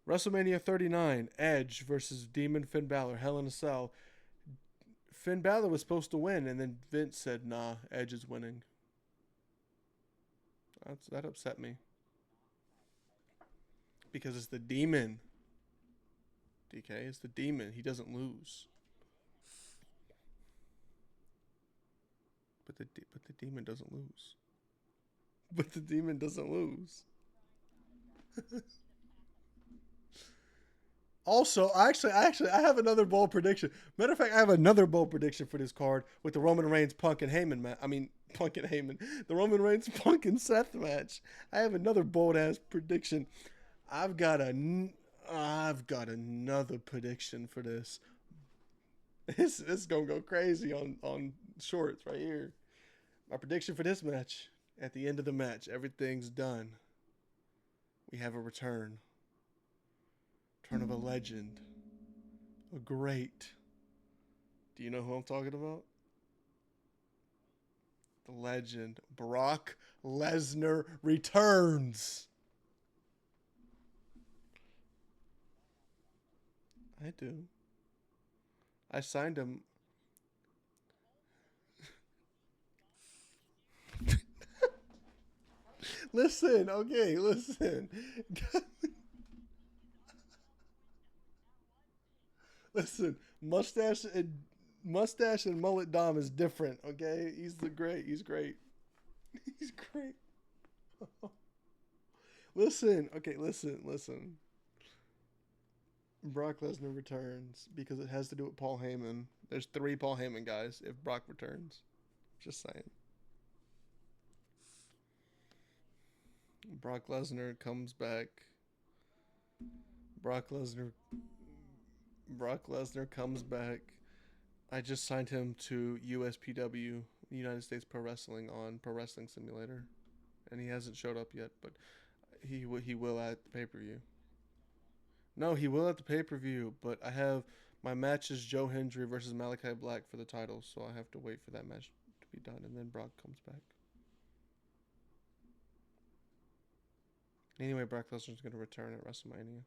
WrestleMania 39, Edge versus Demon Finn Balor, Hell in a Cell. Finn Balor was supposed to win, and then Vince said, nah, Edge is winning. That upset me. Because it's the demon. DK, it's the demon. He doesn't lose. But the demon doesn't lose. But the demon doesn't lose. Also, I have another bold prediction. Matter of fact, I have another bold prediction for this card with the Roman Reigns Punk and Heyman match. I mean, Punk and Heyman. The Roman Reigns Punk and Seth match. I have another bold ass prediction. I've got another prediction for this. This gonna go crazy on shorts right here. My prediction for this match: at the end of the match, everything's done. We have a return. Return of a legend. A great. Do you know who I'm talking about? The legend. Brock Lesnar returns. I do. I signed him. Listen, okay, listen. Listen, mustache and mullet Dom is different, okay? He's great. He's great. He's great. Listen, okay, listen. Brock Lesnar returns because it has to do with Paul Heyman. There's 3 Paul Heyman guys if Brock returns. Just saying. Brock Lesnar comes back. Brock Lesnar comes back. I just signed him to USPW, United States Pro Wrestling, on Pro Wrestling Simulator, and he hasn't showed up yet, but he will at the pay-per-view. No, he will at the pay-per-view, but I have my match is Joe Hendry versus Malachi Black for the title, so I have to wait for that match to be done, and then Brock comes back. Anyway, Brock Lesnar's going to return at WrestleMania.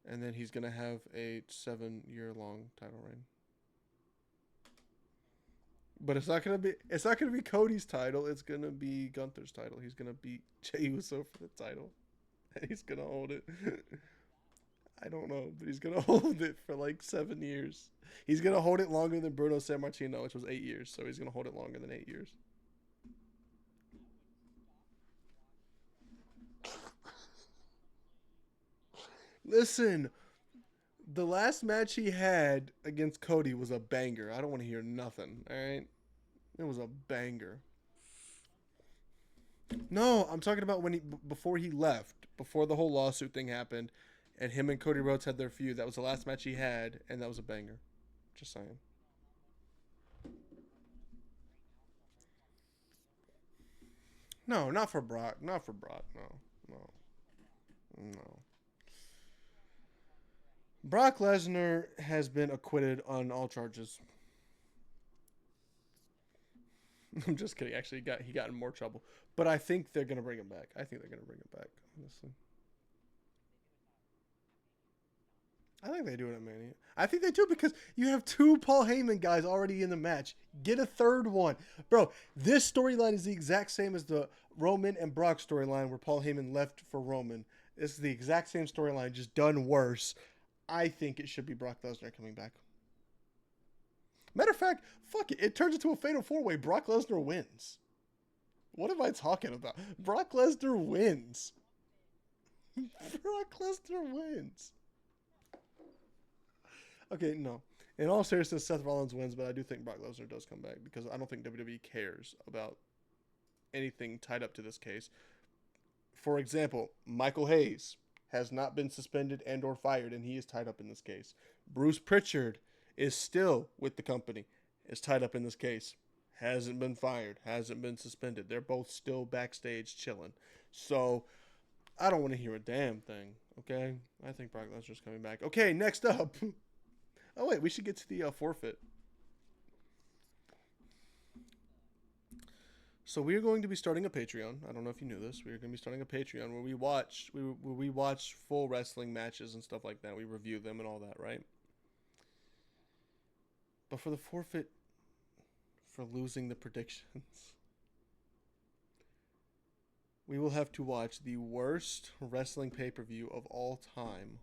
And then he's going to have a 7-year-long title reign. But it's not going to be Cody's title, it's going to be Gunther's title. He's going to beat Jey Uso for the title. And he's going to hold it. I don't know, but he's going to hold it for like 7 years. He's going to hold it longer than Bruno Sammartino, which was 8 years. So he's going to hold it longer than 8 years. Listen, the last match he had against Cody was a banger. I don't want to hear nothing, all right? It was a banger. No, I'm talking about before he left, before the whole lawsuit thing happened. And him and Cody Rhodes had their feud. That was the last match he had, and that was a banger. Just saying. No, not for Brock. Not for Brock. No, no, no. Brock Lesnar has been acquitted on all charges. I'm just kidding. Actually, he got in more trouble. But I think they're gonna bring him back. I think they're gonna bring him back. Honestly, I think they do it at Mania. I think they do because you have two Paul Heyman guys already in the match. Get a third one, bro. This storyline is the exact same as the Roman and Brock storyline where Paul Heyman left for Roman. This is the exact same storyline, just done worse. I think it should be Brock Lesnar coming back. Matter of fact, fuck it. It turns into a fatal four-way. Brock Lesnar wins. What am I talking about? Brock Lesnar wins. Brock Lesnar wins. Okay, no. In all seriousness, Seth Rollins wins, but I do think Brock Lesnar does come back because I don't think WWE cares about anything tied up to this case. For example, Michael Hayes has not been suspended and or fired, and he is tied up in this case. Bruce Pritchard is still with the company, is tied up in this case. Hasn't been fired, hasn't been suspended. They're both still backstage chilling. So I don't want to hear a damn thing, okay? I think Brock Lesnar's coming back. Okay, next up. Oh, wait, we should get to the forfeit. So we are going to be starting a Patreon. I don't know if you knew this. We are going to be starting a Patreon where we watch full wrestling matches and stuff like that. We review them and all that, right? But for the forfeit, for losing the predictions, we will have to watch the worst wrestling pay-per-view of all time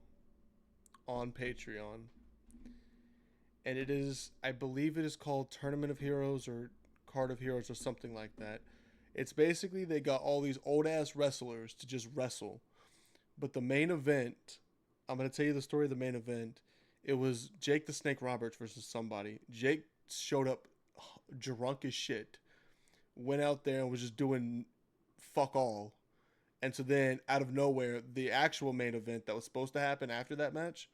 on Patreon. And it is, I believe it is called Tournament of Heroes or Card of Heroes or something like that. It's basically they got all these old ass wrestlers to just wrestle. But the main event, I'm going to tell you the story of the main event. It was Jake the Snake Roberts versus somebody. Jake showed up drunk as shit. Went out there and was just doing fuck all. And so then out of nowhere, the actual main event that was supposed to happen after that match,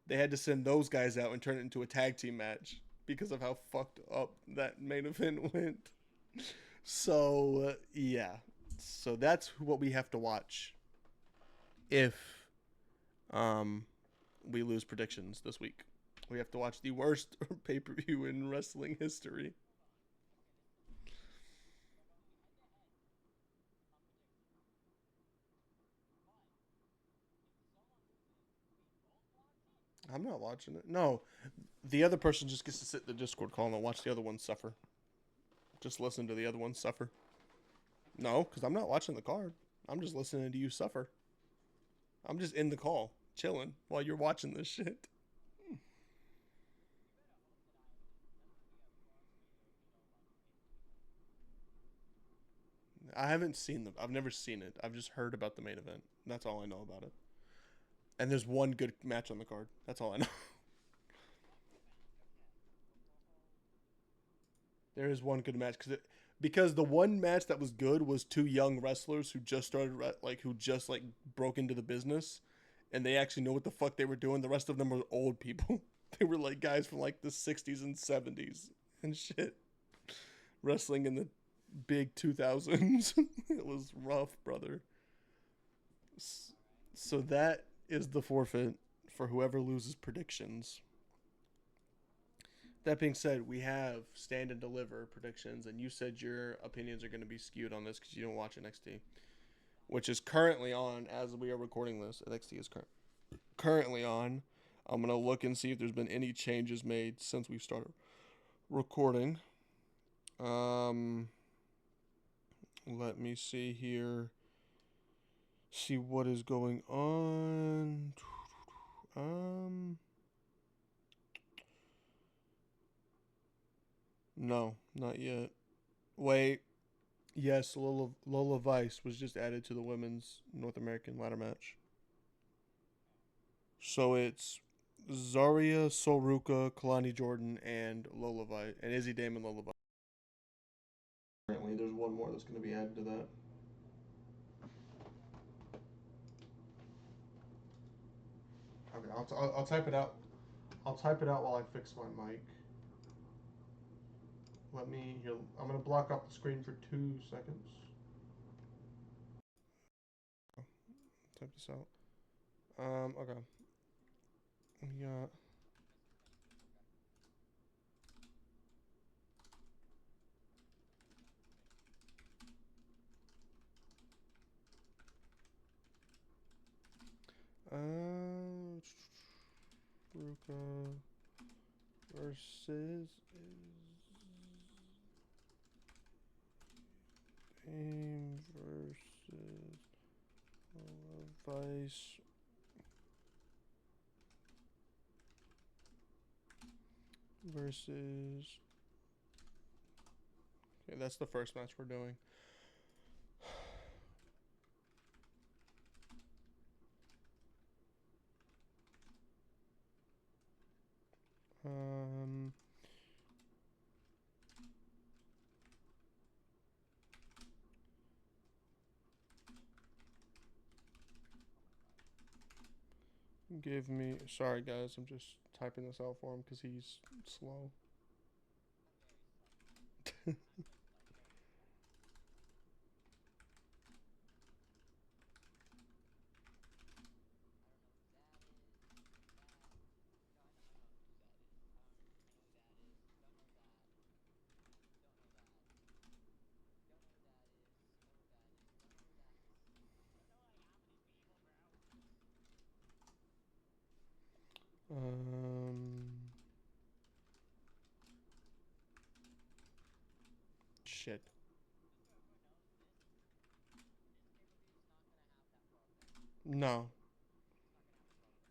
they had to send those guys out and turn it into a tag team match because of how fucked up that main event went. So, yeah. So that's what we have to watch if we lose predictions this week. We have to watch the worst pay-per-view in wrestling history. I'm not watching it. No, the other person just gets to sit in the Discord call and watch the other one suffer. Just listen to the other one suffer. No, because I'm not watching the card. I'm just listening to you suffer. I'm just in the call, chilling while you're watching this shit. I haven't seen them. I've never seen it. I've just heard about the main event. That's all I know about it. And there's one good match on the card. That's all I know. There is one good match because the one match that was good was two young wrestlers who just started who just like broke into the business, and they actually know what the fuck they were doing. The rest of them were old people. They were like guys from like the 60s and 70s and shit, wrestling in the big 2000s. It was rough, brother. So that is the forfeit for whoever loses predictions. That being said, we have stand and deliver predictions, and you said your opinions are going to be skewed on this because you don't watch NXT, which is currently on as we are recording this. NXT is currently on. I'm going to look and see if there's been any changes made since we started recording. Let me see here. See what is going on. No, not yet. Wait. Yes, Lola Vice was just added to the women's North American ladder match. So it's Zarya, Solruka, Kalani Jordan, and Lola Vice, and Izzy Damon Lola Vice. Apparently, there's one more that's going to be added to that. Okay, I'll type it out. I'll type it out while I fix my mic. Let me. Here, I'm gonna block off the screen for 2 seconds. Type this out. Okay. We got. Ruka versus Game versus Vice versus. Okay, that's the first match we're doing. Um. Give me. Sorry, guys. I'm just typing this out for him because he's slow. Um. Shit. No.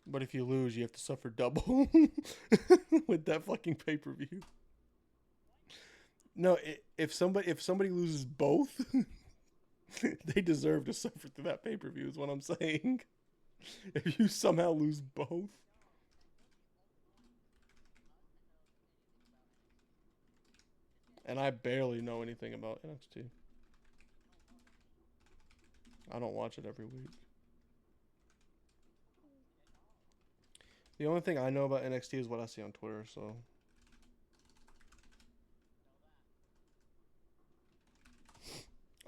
But if you lose, you have to suffer double with that fucking pay per view. No, if somebody loses both, they deserve to suffer through that pay per view. Is what I'm saying. If you somehow lose both, and I barely know anything about NXT. I don't watch it every week. The only thing I know about NXT is what I see on Twitter. So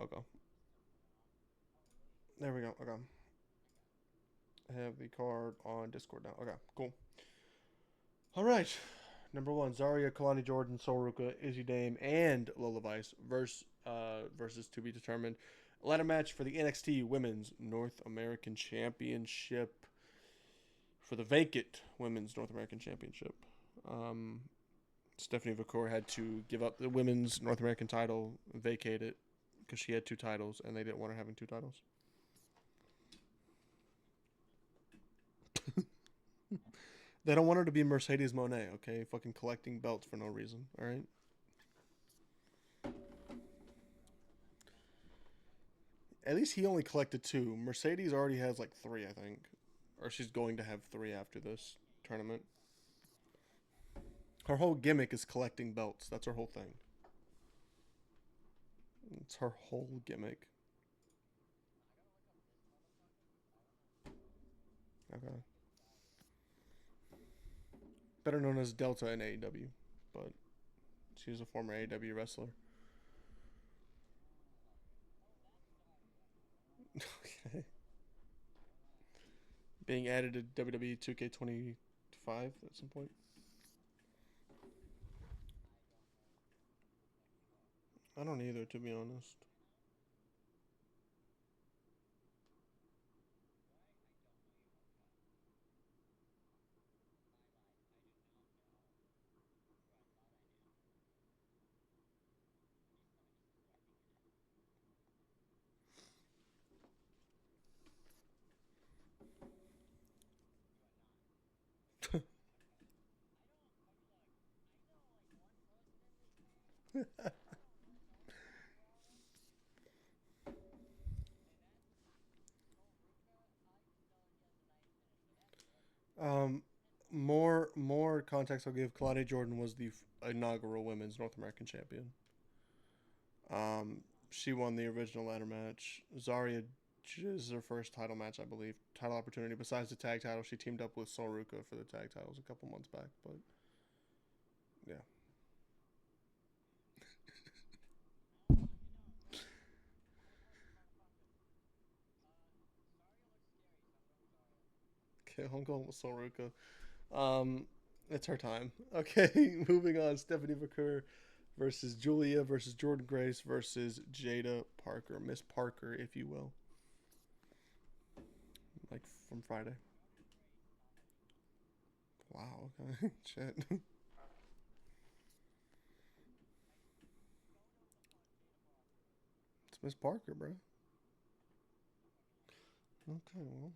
okay, there we go. Okay, I have the card on Discord now. Okay, cool. All right. Number one, Zarya, Kalani Jordan, Soruka, Izzy Dame, and Lola Vice versus to be determined. Ladder match for the NXT Women's North American Championship. For the vacant Women's North American Championship. Um, Stephanie Vacour had to give up the Women's North American title, vacate it, because she had two titles, and they didn't want her having two titles. They don't want her to be Mercedes Moné, okay? Fucking collecting belts for no reason, alright? At least he only collected two. Mercedes already has like three, I think. Or she's going to have three after this tournament. Her whole gimmick is collecting belts. That's her whole thing. It's her whole gimmick. Okay. Better known as Delta in AEW, but she was a former AEW wrestler. Okay. Being added to WWE 2K25 at some point. I don't either, to be honest. um, more context I'll give. Kalani Jordan was the inaugural Women's North American Champion. She won the original ladder match. Zarya which is her first title match, I believe. Title opportunity. Besides the tag title, she teamed up with Soruka for the tag titles a couple months back. But yeah. Okay, I'm going with Soruka. Um, it's her time. Okay, moving on. Stephanie McCurr versus Julia versus Jordan Grace versus Jada Parker, Miss Parker, if you will, like from Friday. Wow. Okay. Shit. It's Miss Parker, bro. Okay. Well,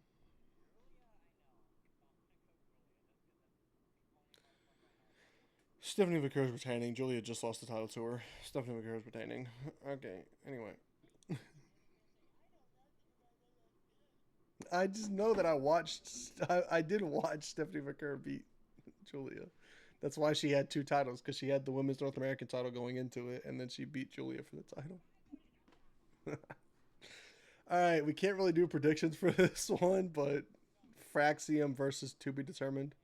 Stephanie McCurr is retaining. Julia just lost the title to her. Stephanie McCurr is retaining. Okay. Anyway, I just know that I watched. I did watch Stephanie McCurr beat Julia. That's why she had two titles, because she had the women's North American title going into it, and then she beat Julia for the title. All right, we can't really do predictions for this one, but Fraxium versus To Be Determined.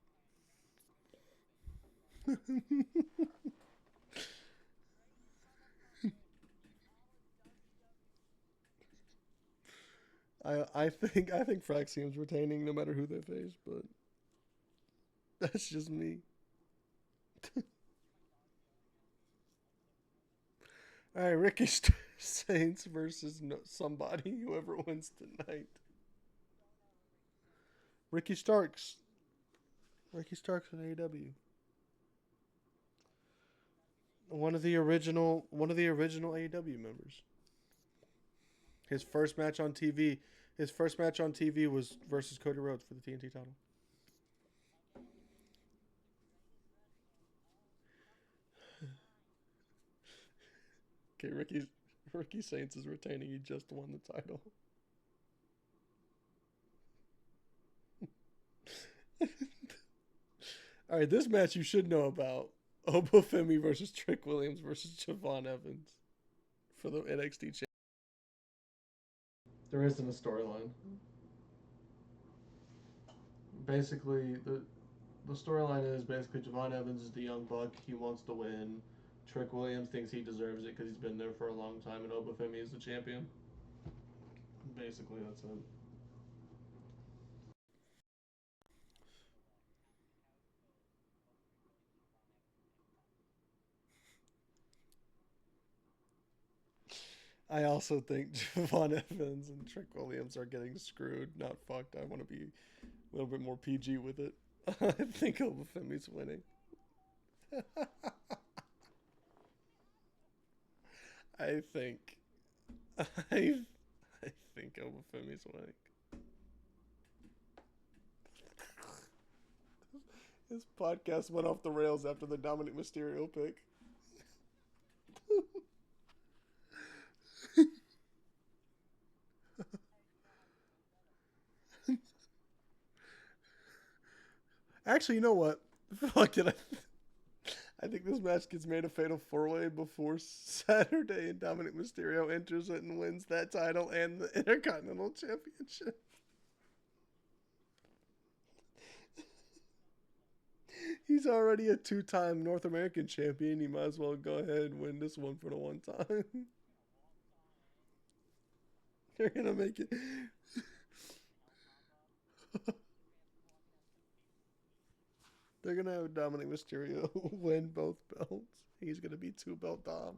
I think Fraxium's retaining no matter who they face, but that's just me. All right, Saints versus somebody, whoever wins tonight. Ricky Starks. Ricky Starks in AEW. One of the original AEW members. His first match on TV. His first match on TV was versus Cody Rhodes for the TNT title. Okay, Ricky Saints is retaining. He just won the title. All right, this match you should know about: Obafemi versus Trick Williams versus Javon Evans for the NXT championship. There isn't a storyline. Basically, the storyline is basically Javon Evans is the young buck. He wants to win. Trick Williams thinks he deserves it because he's been there for a long time, and Obafemi is the champion. Basically, that's it. I also think Javon Evans and Trick Williams are getting screwed, not fucked. I want to be a little bit more PG with it. I think Obafemi's winning. I think. I, I think Obafemi's winning. This podcast went off the rails after the Dominic Mysterio pick. Actually, you know what? Fuck it. I think this match gets made a fatal four way before Saturday, and Dominic Mysterio enters it and wins that title and the Intercontinental Championship. He's already a two-time North American champion. He might as well go ahead and win this one for the one time. They're gonna make it. They're gonna have Dominic Mysterio win both belts. He's gonna be two belt Dom.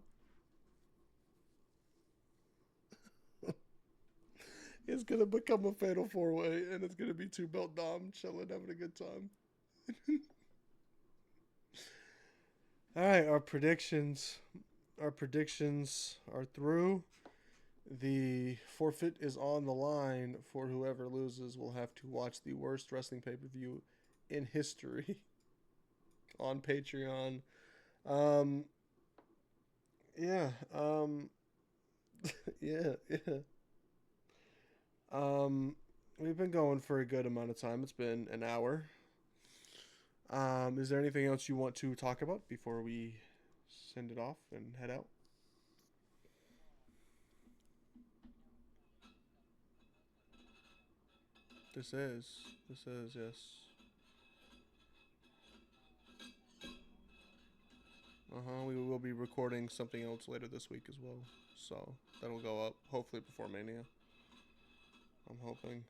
It's gonna become a fatal four way, and it's gonna be two belt Dom chilling, having a good time. All right, our predictions. Our predictions are through. The forfeit is on the line for whoever loses will have to watch the worst wrestling pay per view in history on Patreon. Um, yeah, yeah. We've been going for a good amount of time. It's been an hour. Is there anything else you want to talk about before we send it off and head out? This is. This is, yes. We will be recording something else later this week as well. So that'll go up hopefully before Mania. I'm hoping.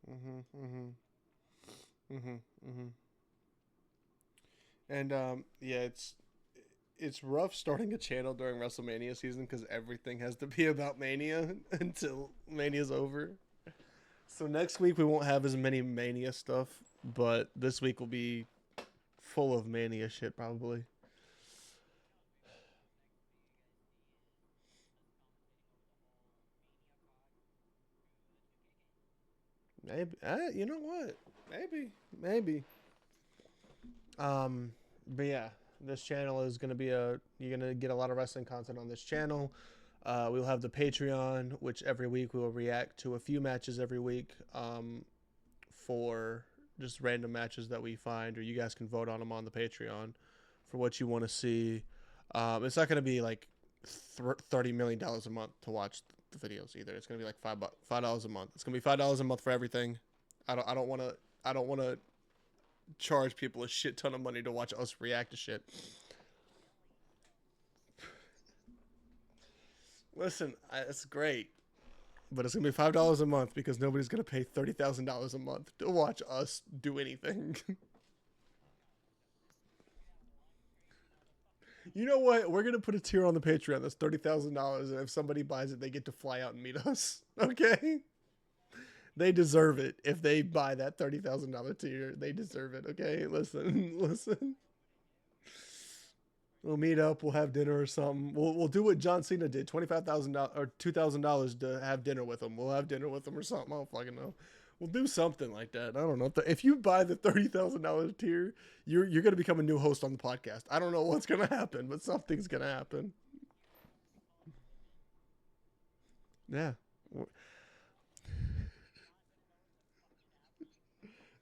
Mhm. Mhm. Mhm. Mhm. And yeah, it's rough starting a channel during WrestleMania season because everything has to be about Mania until Mania's over. So next week we won't have as many Mania stuff, but this week will be full of Mania shit probably. Maybe. You know what? Maybe. Um, but yeah, this channel is gonna be a. You're gonna get a lot of wrestling content on this channel. We'll have the Patreon, which every week we will react to a few matches every week. For just random matches that we find, or you guys can vote on them on the Patreon for what you want to see. It's not gonna be like $30 million a month to watch the videos either. It's gonna be like $5 a month. It's gonna be $5 a month for everything. I don't want to charge people a shit ton of money to watch us react to shit. Listen, it's great, but it's gonna be $5 a month because nobody's gonna pay $30,000 a month to watch us do anything. You know what? We're gonna put a tier on the Patreon that's $30,000, and if somebody buys it, they get to fly out and meet us. Okay? They deserve it. If they buy that $30,000 tier, they deserve it. Okay? Listen, listen. We'll meet up. We'll have dinner or something. We'll do what John Cena did, $25,000 or $2,000 to have dinner with him. We'll have dinner with him or something. I don't fucking know. We'll do something like that. I don't know. If you buy the $30,000 tier, you're gonna become a new host on the podcast. I don't know what's gonna happen, but something's gonna happen. Yeah.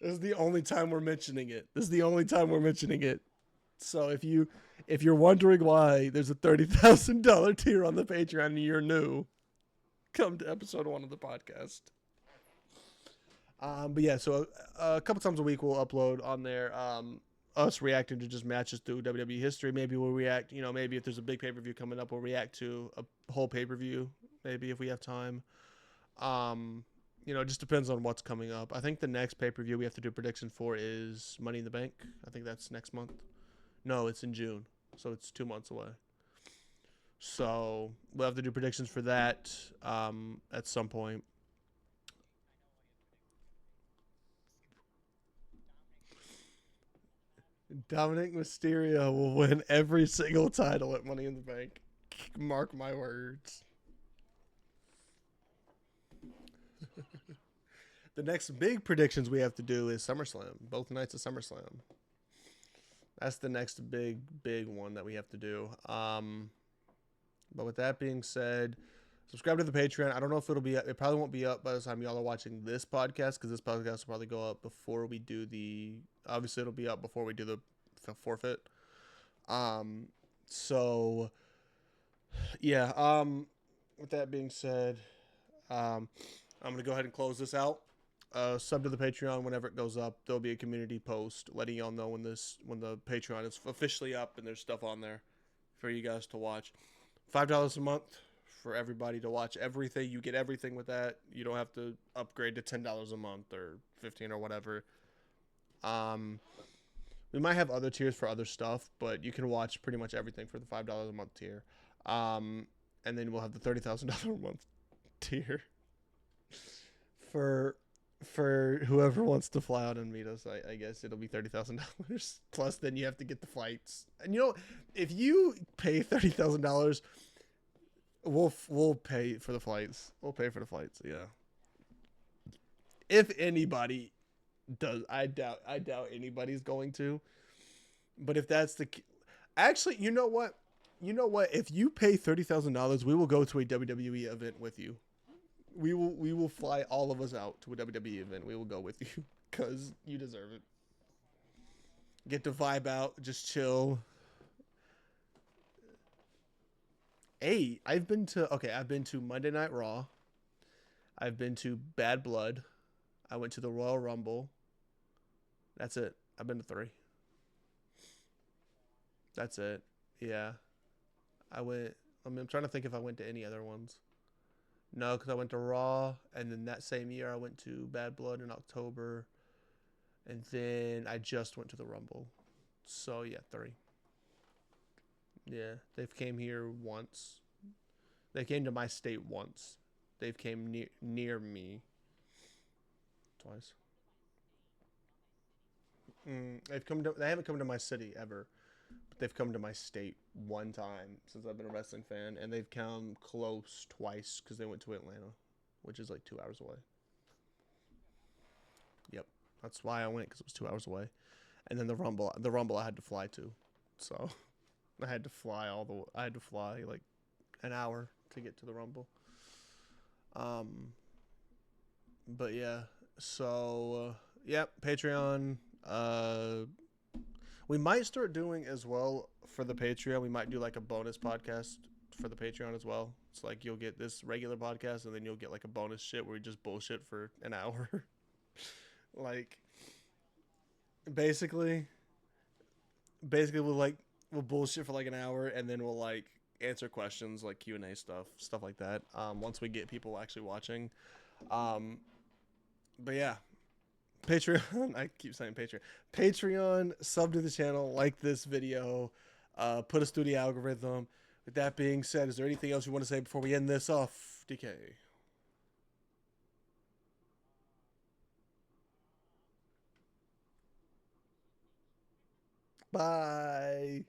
This is the only time we're mentioning it. This is the only time we're mentioning it. So if you're wondering why there's a $30,000 tier on the Patreon and you're new, come to episode 1 of the podcast. But yeah, so a couple times a week we'll upload on there. Us reacting to just matches through WWE history. Maybe we'll react. Maybe if there's a big pay per view coming up, we'll react to a whole pay per view. Maybe if we have time. It just depends on what's coming up. I think the next pay per view we have to do prediction for is Money in the Bank. I think that's next month. No, it's in June, so it's 2 months away. So we'll have to do predictions for that at some point. Dominic Mysterio will win every single title at Money in the Bank. Mark my words. The next big predictions we have to do is SummerSlam. Both nights of SummerSlam. That's the next big one that we have to do. But with that being said, subscribe to the Patreon. I don't know if it'll be up. It probably won't be up by the time y'all are watching this podcast because this podcast will probably go up before we do the. Obviously, it'll be up before we do the forfeit. So yeah. With that being said, I'm gonna go ahead and close this out. Sub to the Patreon whenever it goes up. There'll be a community post letting y'all know when the Patreon is officially up and there's stuff on there for you guys to watch. $5 a month for everybody to watch everything. You get everything with that. You don't have to upgrade to $10 a month or $15 or whatever. We might have other tiers for other stuff, but you can watch pretty much everything for the $5 a month tier. And then we'll have the $30,000 a month tier for whoever wants to fly out and meet us. I guess it'll be $30,000 plus. Then you have to get the flights, and if you pay $30,000, we'll pay for the flights. We'll pay for the flights. Yeah. If anybody does, I doubt anybody's going to. But if that's actually, you know what? If you pay $30,000, we will go to a WWE event with you. We will fly all of us out to a WWE event. We will go with you because you deserve it. Get to vibe out, just chill. Hey, I've been to Monday Night Raw. I've been to Bad Blood. I went to the Royal Rumble. That's it. I've been to three. That's it. Yeah. I went. I'm trying to think if I went to any other ones. No, because I went to Raw, and then that same year I went to Bad Blood in October, and then I just went to the Rumble. So yeah, three. Yeah, they've came here once. They came to my state once. They've came near me twice. They haven't come to my city ever, but they've come to my state one time since I've been a wrestling fan, and they've come close twice because they went to Atlanta, which is like 2 hours away. Yep, that's why I went because it was 2 hours away. And then the Rumble I had to fly to, so I had to fly I had to fly like an hour to get to the Rumble. Um, but yeah, so yep, Patreon. Uh, we might start doing as well for the Patreon. We might do like a bonus podcast for the Patreon as well. It's like you'll get this regular podcast and then you'll get like a bonus shit where we just bullshit for an hour. Like basically, basically we'll bullshit for like an hour and then we'll like answer questions like Q&A stuff like that. Once we get people actually watching. Um, but yeah, Patreon. I keep saying Patreon. Patreon. Sub to the channel. Like this video. Put us through the algorithm. With that being said, is there anything else you want to say before we end this off, DK? Bye.